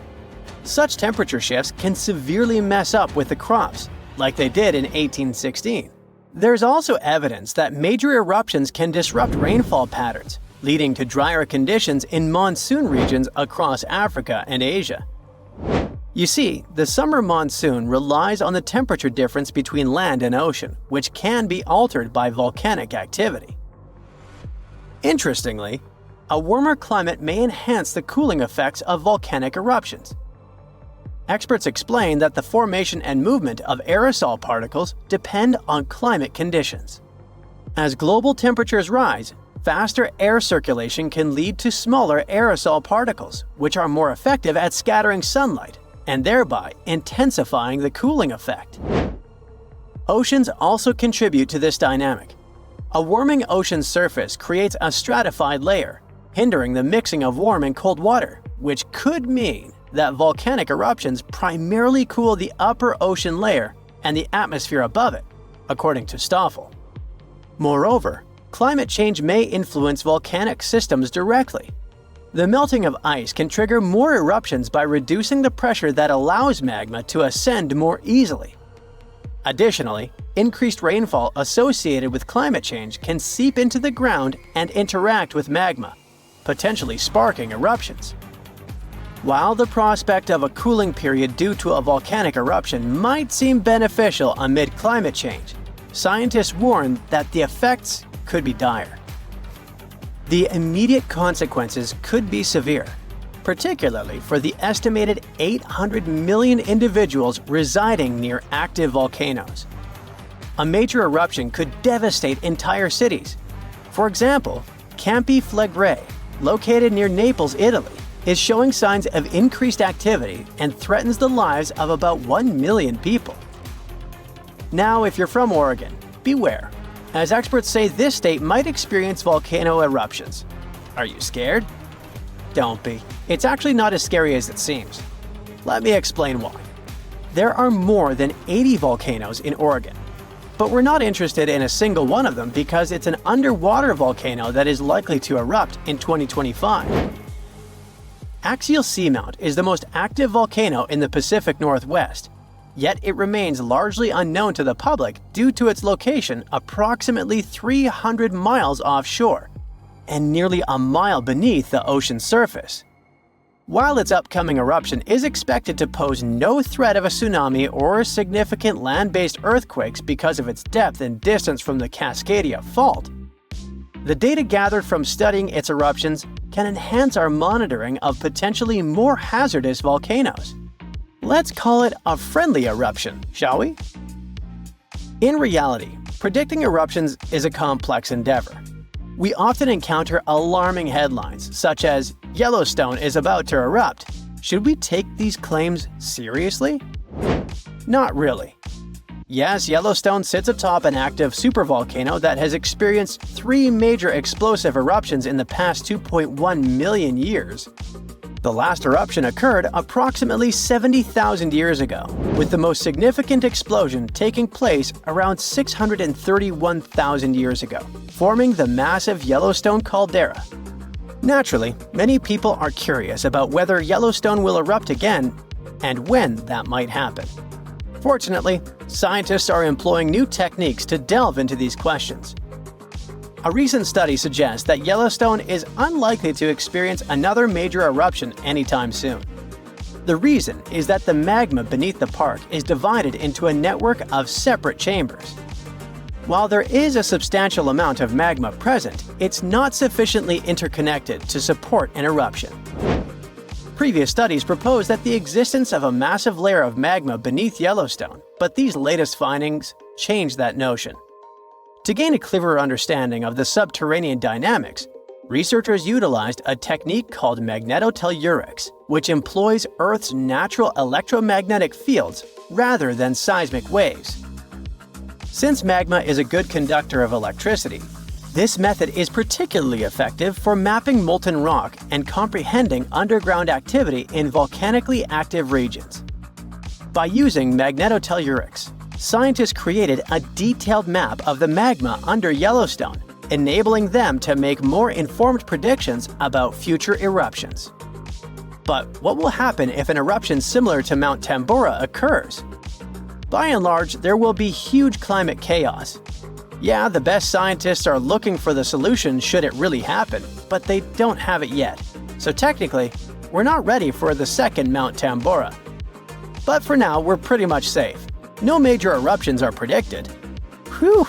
Such temperature shifts can severely mess up with the crops, like they did in 1816. There's also evidence that major eruptions can disrupt rainfall patterns, leading to drier conditions in monsoon regions across Africa and Asia. You see, the summer monsoon relies on the temperature difference between land and ocean, which can be altered by volcanic activity. Interestingly, a warmer climate may enhance the cooling effects of volcanic eruptions. Experts explain that the formation and movement of aerosol particles depend on climate conditions. As global temperatures rise, faster air circulation can lead to smaller aerosol particles, which are more effective at scattering sunlight and thereby intensifying the cooling effect. Oceans also contribute to this dynamic. A warming ocean surface creates a stratified layer, hindering the mixing of warm and cold water, which could mean that volcanic eruptions primarily cool the upper ocean layer and the atmosphere above it, according to Stoffel. Moreover, climate change may influence volcanic systems directly. The melting of ice can trigger more eruptions by reducing the pressure that allows magma to ascend more easily. Additionally, increased rainfall associated with climate change can seep into the ground and interact with magma, potentially sparking eruptions. While the prospect of a cooling period due to a volcanic eruption might seem beneficial amid climate change, scientists warn that the effects could be dire. The immediate consequences could be severe, particularly for the estimated 800 million individuals residing near active volcanoes. A major eruption could devastate entire cities. For example, Campi Flegrei, located near Naples, Italy, is showing signs of increased activity and threatens the lives of about 1 million people. Now, if you're from Oregon, beware, as experts say this state might experience volcano eruptions. Are you scared? Don't be. It's actually not as scary as it seems. Let me explain why. There are more than 80 volcanoes in Oregon, but we're not interested in a single one of them because it's an underwater volcano that is likely to erupt in 2025. Axial Seamount is the most active volcano in the Pacific Northwest, yet it remains largely unknown to the public due to its location approximately 300 miles offshore and nearly a mile beneath the ocean's surface. While its upcoming eruption is expected to pose no threat of a tsunami or significant land-based earthquakes because of its depth and distance from the Cascadia Fault, the data gathered from studying its eruptions can enhance our monitoring of potentially more hazardous volcanoes. Let's call it a friendly eruption, shall we? In reality, predicting eruptions is a complex endeavor. We often encounter alarming headlines, such as, "Yellowstone is about to erupt." Should we take these claims seriously? Not really. Yes, Yellowstone sits atop an active supervolcano that has experienced 3 major explosive eruptions in the past 2.1 million years. The last eruption occurred approximately 70,000 years ago, with the most significant explosion taking place around 631,000 years ago, forming the massive Yellowstone caldera. Naturally, many people are curious about whether Yellowstone will erupt again and when that might happen. Fortunately, scientists are employing new techniques to delve into these questions. A recent study suggests that Yellowstone is unlikely to experience another major eruption anytime soon. The reason is that the magma beneath the park is divided into a network of separate chambers. While there is a substantial amount of magma present, it's not sufficiently interconnected to support an eruption. Previous studies proposed that the existence of a massive layer of magma beneath Yellowstone, but these latest findings change that notion. To gain a clearer understanding of the subterranean dynamics, researchers utilized a technique called magnetotellurics, which employs Earth's natural electromagnetic fields rather than seismic waves. Since magma is a good conductor of electricity, this method is particularly effective for mapping molten rock and comprehending underground activity in volcanically active regions. By using magnetotellurics, scientists created a detailed map of the magma under Yellowstone, enabling them to make more informed predictions about future eruptions. But what will happen if an eruption similar to Mount Tambora occurs? By and large, there will be huge climate chaos. Yeah, the best scientists are looking for the solution should it really happen, but they don't have it yet. So technically, we're not ready for the second Mount Tambora. But for now, we're pretty much safe. No major eruptions are predicted. Whew!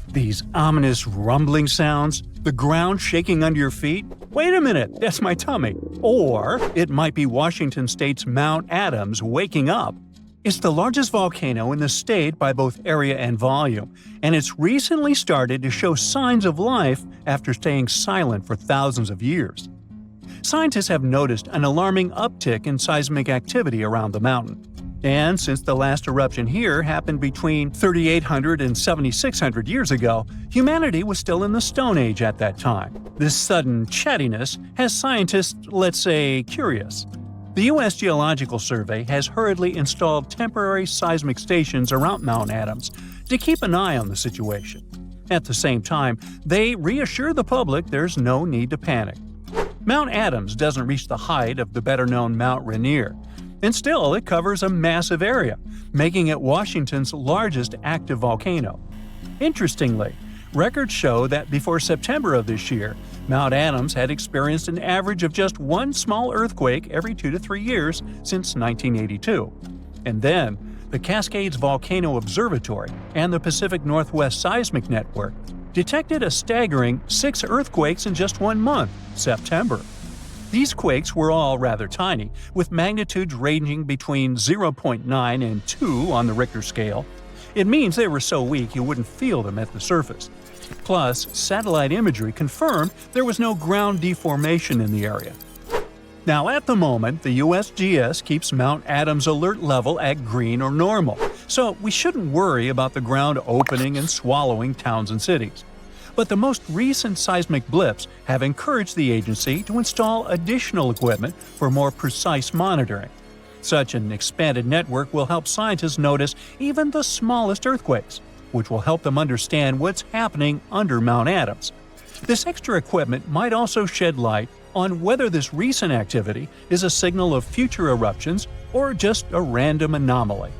These ominous rumbling sounds, the ground shaking under your feet, wait a minute, that's my tummy. Or it might be Washington State's Mount Adams waking up. It's the largest volcano in the state by both area and volume, and it's recently started to show signs of life after staying silent for thousands of years. Scientists have noticed an alarming uptick in seismic activity around the mountain. And since the last eruption here happened between 3,800 and 7,600 years ago, humanity was still in the Stone Age at that time. This sudden chattiness has scientists, let's say, curious. The U.S. Geological Survey has hurriedly installed temporary seismic stations around Mount Adams to keep an eye on the situation. At the same time, they reassure the public there's no need to panic. Mount Adams doesn't reach the height of the better-known Mount Rainier, and still it covers a massive area, making it Washington's largest active volcano. Interestingly, records show that before September of this year, Mount Adams had experienced an average of just one small earthquake every 2 to 3 years since 1982. And then, the Cascades Volcano Observatory and the Pacific Northwest Seismic Network detected a staggering 6 earthquakes in just 1 month, September. These quakes were all rather tiny, with magnitudes ranging between 0.9 and 2 on the Richter scale. It means they were so weak you wouldn't feel them at the surface. Plus, satellite imagery confirmed there was no ground deformation in the area. Now, at the moment, the USGS keeps Mount Adams' alert level at green or normal, so we shouldn't worry about the ground opening and swallowing towns and cities. But the most recent seismic blips have encouraged the agency to install additional equipment for more precise monitoring. Such an expanded network will help scientists notice even the smallest earthquakes, which will help them understand what's happening under Mount Adams. This extra equipment might also shed light on whether this recent activity is a signal of future eruptions or just a random anomaly.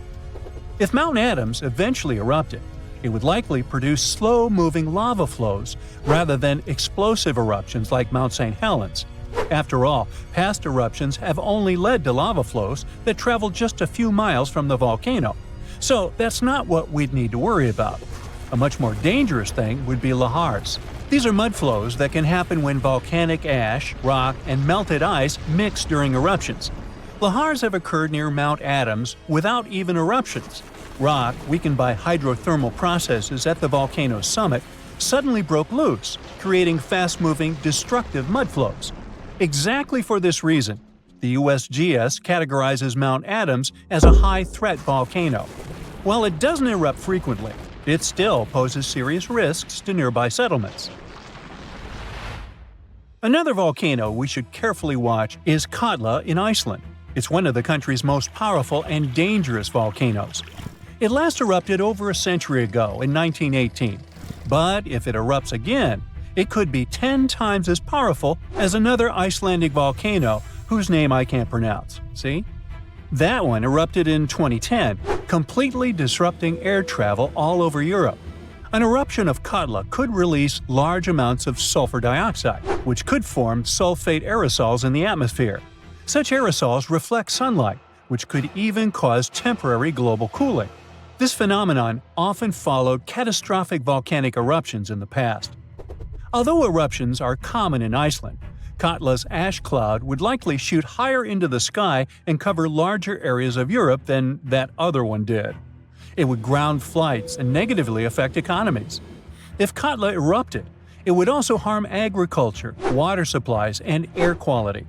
If Mount Adams eventually erupted, it would likely produce slow-moving lava flows rather than explosive eruptions like Mount St. Helens. After all, past eruptions have only led to lava flows that travel just a few miles from the volcano. So that's not what we'd need to worry about. A much more dangerous thing would be lahars. These are mud flows that can happen when volcanic ash, rock, and melted ice mix during eruptions. Lahars have occurred near Mount Adams without even eruptions. Rock, weakened by hydrothermal processes at the volcano's summit, suddenly broke loose, creating fast-moving, destructive mud flows. Exactly for this reason, the USGS categorizes Mount Adams as a high-threat volcano. While it doesn't erupt frequently, it still poses serious risks to nearby settlements. Another volcano we should carefully watch is Katla in Iceland. It's one of the country's most powerful and dangerous volcanoes. It last erupted over a century ago in 1918, but if it erupts again, it could be 10 times as powerful as another Icelandic volcano whose name I can't pronounce. See? That one erupted in 2010, completely disrupting air travel all over Europe. An eruption of Katla could release large amounts of sulfur dioxide, which could form sulfate aerosols in the atmosphere. Such aerosols reflect sunlight, which could even cause temporary global cooling. This phenomenon often followed catastrophic volcanic eruptions in the past. Although eruptions are common in Iceland, Katla's ash cloud would likely shoot higher into the sky and cover larger areas of Europe than that other one did. It would ground flights and negatively affect economies. If Katla erupted, it would also harm agriculture, water supplies, and air quality.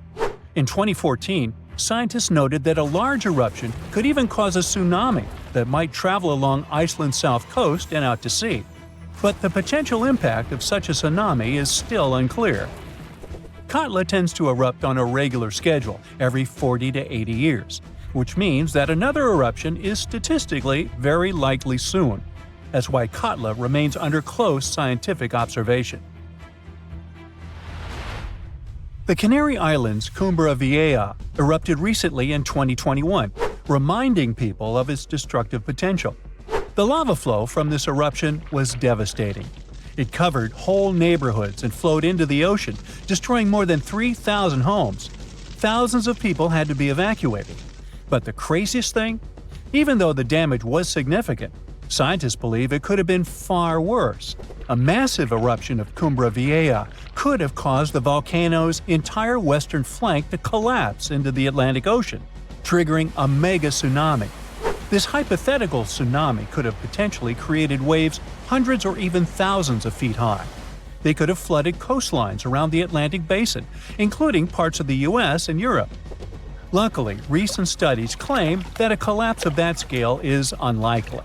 In 2014, scientists noted that a large eruption could even cause a tsunami that might travel along Iceland's south coast and out to sea. But the potential impact of such a tsunami is still unclear. Katla tends to erupt on a regular schedule every 40 to 80 years, which means that another eruption is statistically very likely soon. That's why Katla remains under close scientific observation. The Canary Islands' Cumbre Vieja erupted recently in 2021, reminding people of its destructive potential. The lava flow from this eruption was devastating. It covered whole neighborhoods and flowed into the ocean, destroying more than 3,000 homes. Thousands of people had to be evacuated. But the craziest thing? Even though the damage was significant, Scientists believe it could have been far worse. A massive eruption of Cumbre Vieja could have caused the volcano's entire western flank to collapse into the Atlantic Ocean, triggering a mega tsunami. This hypothetical tsunami could have potentially created waves hundreds or even thousands of feet high. They could have flooded coastlines around the Atlantic basin, including parts of the US and Europe. Luckily, recent studies claim that a collapse of that scale is unlikely.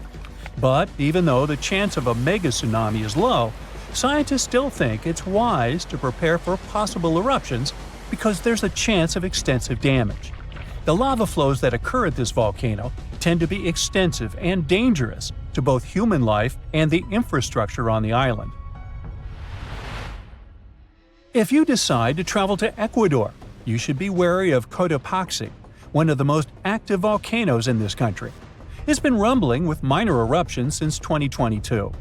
But even though the chance of a mega tsunami is low, scientists still think it's wise to prepare for possible eruptions because there's a chance of extensive damage. The lava flows that occur at this volcano tend to be extensive and dangerous to both human life and the infrastructure on the island. If you decide to travel to Ecuador, you should be wary of Cotopaxi, one of the most active volcanoes in this country. It's been rumbling with minor eruptions since 2022.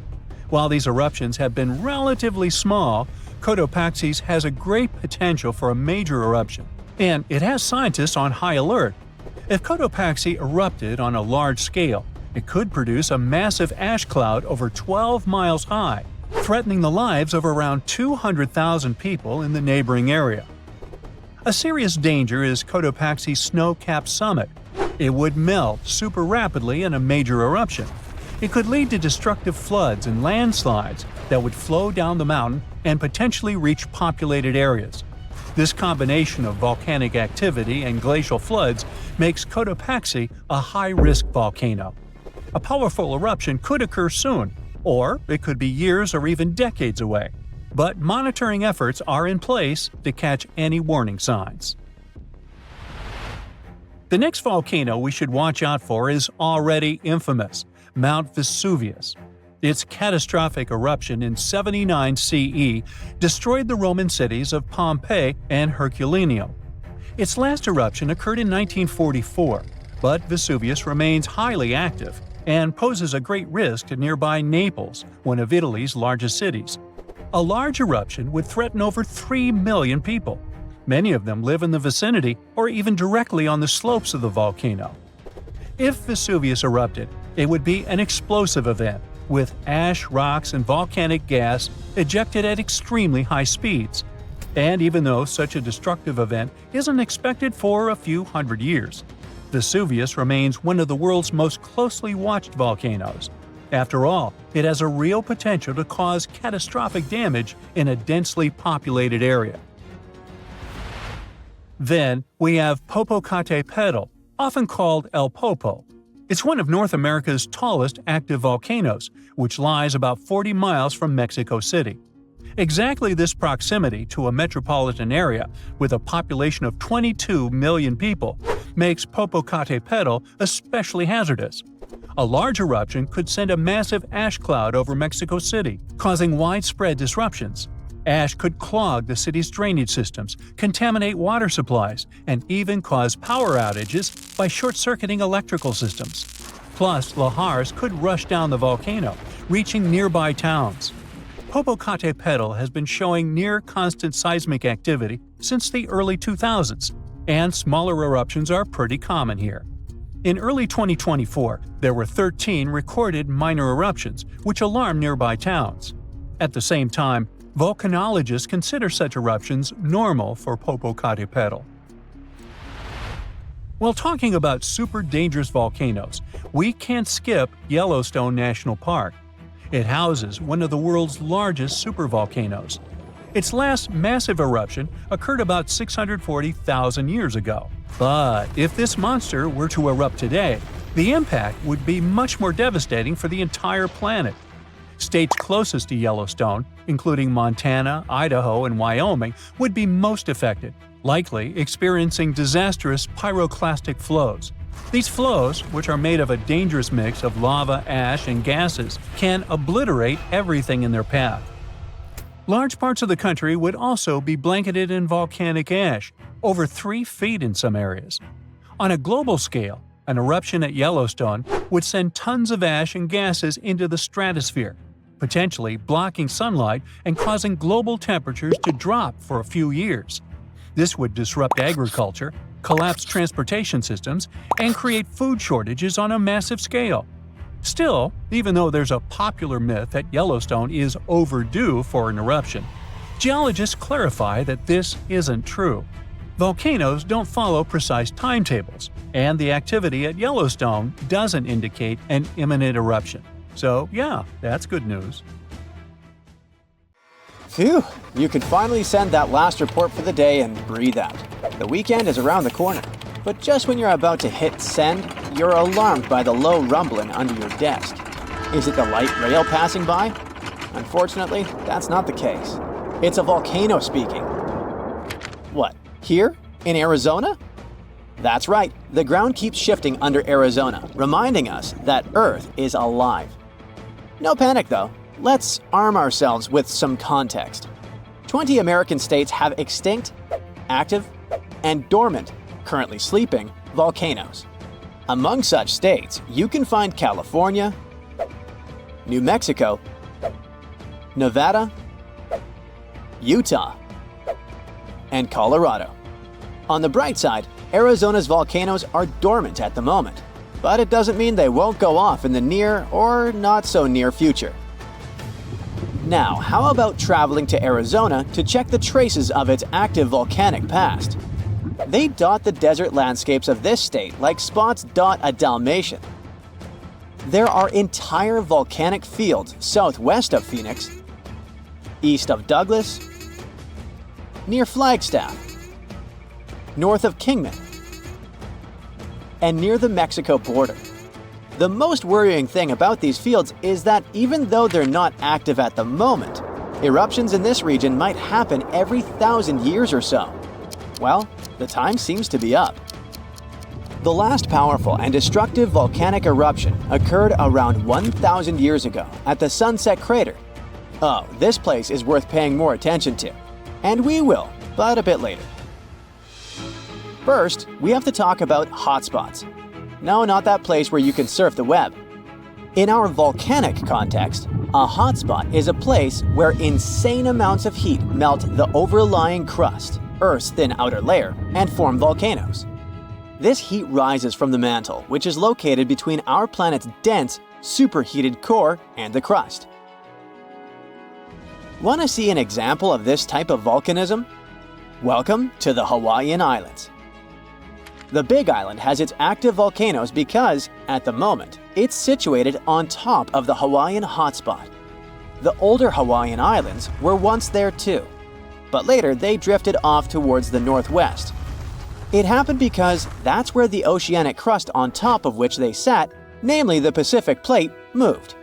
While these eruptions have been relatively small, Cotopaxi has a great potential for a major eruption, and it has scientists on high alert. If Cotopaxi erupted on a large scale, it could produce a massive ash cloud over 12 miles high, threatening the lives of around 200,000 people in the neighboring area. A serious danger is Cotopaxi's snow-capped summit. It would melt super rapidly in a major eruption. It could lead to destructive floods and landslides that would flow down the mountain and potentially reach populated areas. This combination of volcanic activity and glacial floods makes Cotopaxi a high-risk volcano. A powerful eruption could occur soon, or it could be years or even decades away. But monitoring efforts are in place to catch any warning signs. The next volcano we should watch out for is already infamous, Mount Vesuvius. Its catastrophic eruption in 79 CE destroyed the Roman cities of Pompeii and Herculaneum. Its last eruption occurred in 1944, but Vesuvius remains highly active and poses a great risk to nearby Naples, one of Italy's largest cities. A large eruption would threaten over 3 million people. Many of them live in the vicinity or even directly on the slopes of the volcano. If Vesuvius erupted, it would be an explosive event, with ash, rocks, and volcanic gas ejected at extremely high speeds. And even though such a destructive event isn't expected for a few hundred years, Vesuvius remains one of the world's most closely watched volcanoes. After all, it has a real potential to cause catastrophic damage in a densely populated area. Then we have Popocatépetl, often called El Popo. It's one of North America's tallest active volcanoes, which lies about 40 miles from Mexico City. Exactly this proximity to a metropolitan area with a population of 22 million people makes Popocatépetl especially hazardous. A large eruption could send a massive ash cloud over Mexico City, causing widespread disruptions. Ash could clog the city's drainage systems, contaminate water supplies, and even cause power outages by short-circuiting electrical systems. Plus, lahars could rush down the volcano, reaching nearby towns. Popocatépetl has been showing near-constant seismic activity since the early 2000s, and smaller eruptions are pretty common here. In early 2024, there were 13 recorded minor eruptions, which alarmed nearby towns. At the same time, volcanologists consider such eruptions normal for Popocatépetl. While talking about super dangerous volcanoes, we can't skip Yellowstone National Park. It houses one of the world's largest supervolcanoes. Its last massive eruption occurred about 640,000 years ago. But if this monster were to erupt today, the impact would be much more devastating for the entire planet. States closest to Yellowstone, including Montana, Idaho, and Wyoming, would be most affected, likely experiencing disastrous pyroclastic flows. These flows, which are made of a dangerous mix of lava, ash, and gases, can obliterate everything in their path. Large parts of the country would also be blanketed in volcanic ash, over 3 feet in some areas. On a global scale, an eruption at Yellowstone would send tons of ash and gases into the stratosphere, potentially blocking sunlight and causing global temperatures to drop for a few years. This would disrupt agriculture, collapse transportation systems, and create food shortages on a massive scale. Still, even though there's a popular myth that Yellowstone is overdue for an eruption, geologists clarify that this isn't true. Volcanoes don't follow precise timetables, and the activity at Yellowstone doesn't indicate an imminent eruption. So yeah, that's good news. Phew, you can finally send that last report for the day and breathe out. The weekend is around the corner. But just when you're about to hit send, you're alarmed by the low rumbling under your desk. Is it the light rail passing by? Unfortunately, that's not the case. It's a volcano speaking. What, here? In Arizona? That's right, the ground keeps shifting under Arizona, reminding us that Earth is alive. No panic though. Let's arm ourselves with some context. 20 American states have extinct, active, and dormant, currently sleeping, volcanoes. Among such states, you can find California, New Mexico, Nevada, Utah, and Colorado. On the bright side, Arizona's volcanoes are dormant at the moment, but it doesn't mean they won't go off in the near or not so near future. Now, how about traveling to Arizona to check the traces of its active volcanic past? They dot the desert landscapes of this state like spots dot a Dalmatian. There are entire volcanic fields southwest of Phoenix, east of Douglas, near Flagstaff, north of Kingman, and near the Mexico border. The most worrying thing about these fields is that even though they're not active at the moment, eruptions in this region might happen every 1,000 years or so. Well, the time seems to be up. The last powerful and destructive volcanic eruption occurred around 1,000 years ago at the Sunset Crater. Oh, this place is worth paying more attention to. And we will, but a bit later. First, we have to talk about hotspots. No, not that place where you can surf the web. In our volcanic context, a hotspot is a place where insane amounts of heat melt the overlying crust, Earth's thin outer layer, and form volcanoes. This heat rises from the mantle, which is located between our planet's dense, superheated core and the crust. Want to see an example of this type of volcanism? Welcome to the Hawaiian Islands. The Big Island has its active volcanoes because, at the moment, it's situated on top of the Hawaiian hotspot. The older Hawaiian Islands were once there too, but later they drifted off towards the northwest. It happened because that's where the oceanic crust on top of which they sat, namely the Pacific Plate, moved.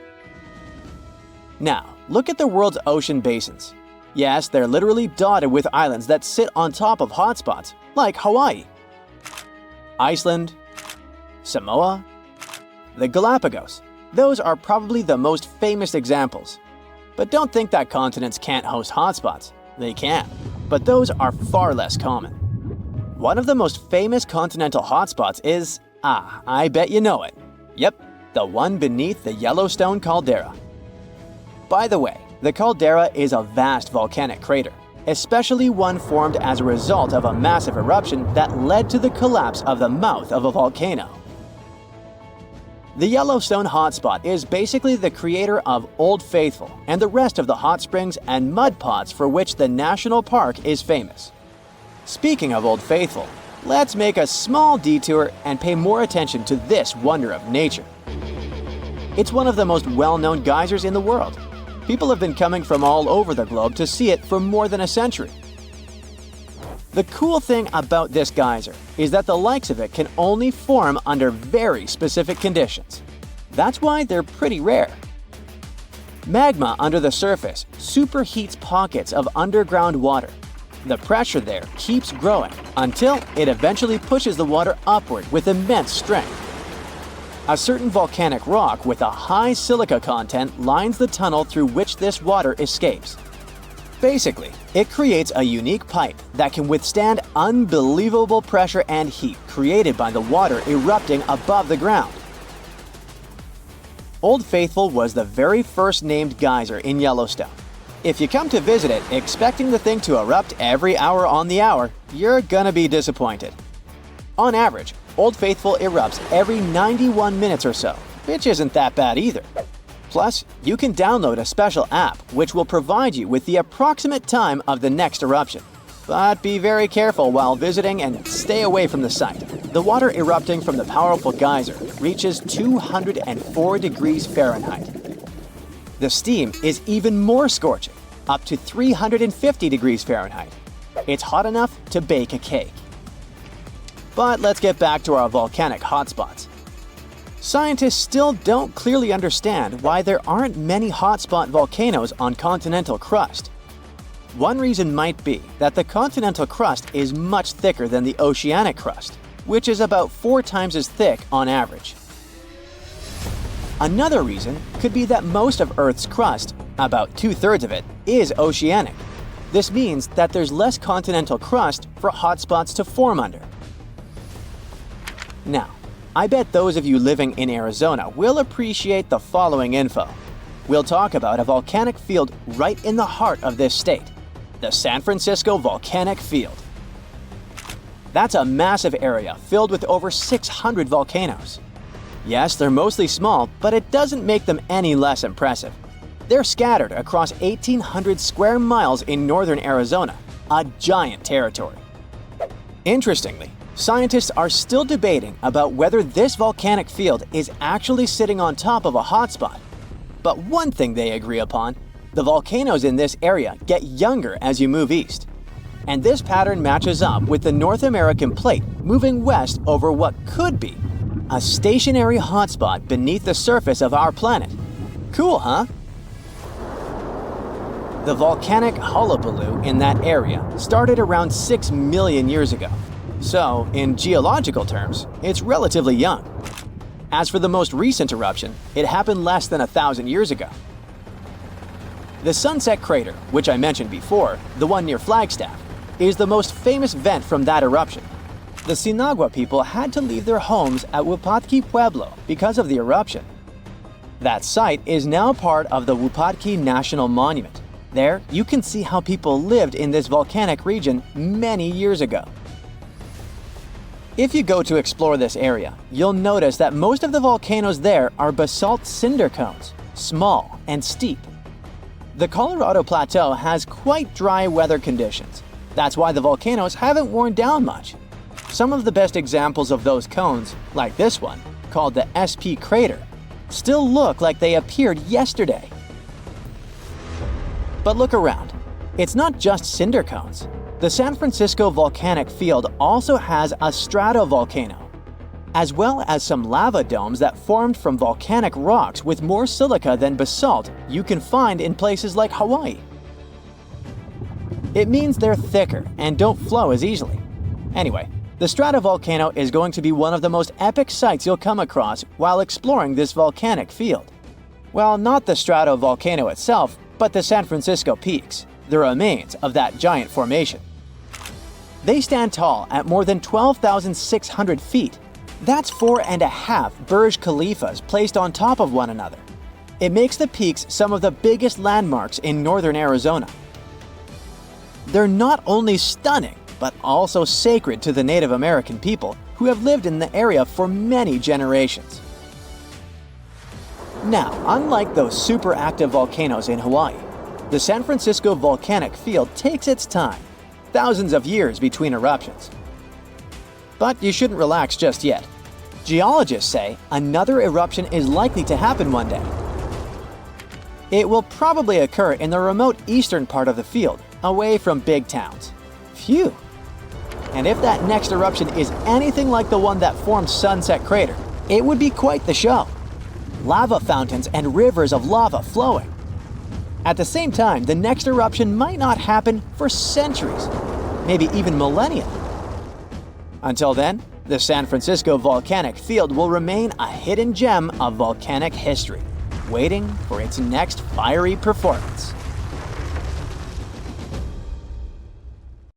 Now, look at the world's ocean basins. Yes, they're literally dotted with islands that sit on top of hotspots, like Hawaii, Iceland, Samoa, the Galapagos. Those are probably the most famous examples. But don't think that continents can't host hotspots. They can, but those are far less common. One of the most famous continental hotspots is, I bet you know it. Yep, the one beneath the Yellowstone caldera. By the way, the caldera is a vast volcanic crater, especially one formed as a result of a massive eruption that led to the collapse of the mouth of a volcano. The Yellowstone hotspot is basically the creator of Old Faithful and the rest of the hot springs and mud pots for which the national park is famous. Speaking of Old Faithful, let's make a small detour and pay more attention to this wonder of nature. It's one of the most well-known geysers in the world. People have been coming from all over the globe to see it for more than a century. The cool thing about this geyser is that the likes of it can only form under very specific conditions. That's why they're pretty rare. Magma under the surface superheats pockets of underground water. The pressure there keeps growing until it eventually pushes the water upward with immense strength. A certain volcanic rock with a high silica content lines the tunnel through which this water escapes. Basically, it creates a unique pipe that can withstand unbelievable pressure and heat created by the water erupting above the ground. Old Faithful was the very first named geyser in Yellowstone. If you come to visit it expecting the thing to erupt every hour on the hour, you're gonna be disappointed. On average, Old Faithful erupts every 91 minutes or so, which isn't that bad either. Plus, you can download a special app which will provide you with the approximate time of the next eruption. But be very careful while visiting and stay away from the site. The water erupting from the powerful geyser reaches 204 degrees Fahrenheit. The steam is even more scorching, up to 350 degrees Fahrenheit. It's hot enough to bake a cake. But let's get back to our volcanic hotspots. Scientists still don't clearly understand why there aren't many hotspot volcanoes on continental crust. One reason might be that the continental crust is much thicker than the oceanic crust, which is about 4 times as thick on average. Another reason could be that most of Earth's crust, about 2/3 of it, is oceanic. This means that there's less continental crust for hotspots to form under. Now, I bet those of you living in Arizona will appreciate the following info. We'll talk about a volcanic field right in the heart of this state, the San Francisco Volcanic Field. That's a massive area filled with over 600 volcanoes. Yes, they're mostly small, but it doesn't make them any less impressive. They're scattered across 1,800 square miles in northern Arizona, a giant territory. Interestingly, scientists are still debating about whether this volcanic field is actually sitting on top of a hotspot. But one thing they agree upon, the volcanoes in this area get younger as you move east. And this pattern matches up with the North American plate moving west over what could be a stationary hotspot beneath the surface of our planet. Cool, huh? The volcanic hullabaloo in that area started around 6 million years ago. So, in geological terms, it's relatively young. As for the most recent eruption, it happened less than 1,000 years ago. The Sunset Crater, which I mentioned before, the one near Flagstaff, is the most famous vent from that eruption. The Sinagua people had to leave their homes at Wupatki Pueblo because of the eruption. That site is now part of the Wupatki National Monument. There, you can see how people lived in this volcanic region many years ago. If you go to explore this area, you'll notice that most of the volcanoes there are basalt cinder cones, small and steep. The Colorado Plateau has quite dry weather conditions. That's why the volcanoes haven't worn down much. Some of the best examples of those cones, like this one, called the SP crater, still look like they appeared yesterday. But look around. It's not just cinder cones. The San Francisco Volcanic Field also has a stratovolcano, as well as some lava domes that formed from volcanic rocks with more silica than basalt you can find in places like Hawaii. It means they're thicker and don't flow as easily. Anyway, the stratovolcano is going to be one of the most epic sights you'll come across while exploring this volcanic field. Well, not the stratovolcano itself, but the San Francisco peaks, the remains of that giant formation. They stand tall at more than 12,600 feet. That's 4.5 Burj Khalifas placed on top of one another. It makes the peaks some of the biggest landmarks in northern Arizona. They're not only stunning, but also sacred to the Native American people who have lived in the area for many generations. Now, unlike those super active volcanoes in Hawaii, the San Francisco Volcanic Field takes its time, thousands of years between eruptions. But you shouldn't relax just yet. Geologists say another eruption is likely to happen one day. It will probably occur in the remote eastern part of the field, away from big towns. Phew! And if that next eruption is anything like the one that formed Sunset Crater, it would be quite the show. Lava fountains and rivers of lava flowing. At the same time, the next eruption might not happen for centuries, maybe even millennia. Until then, the San Francisco Volcanic Field will remain a hidden gem of volcanic history, waiting for its next fiery performance.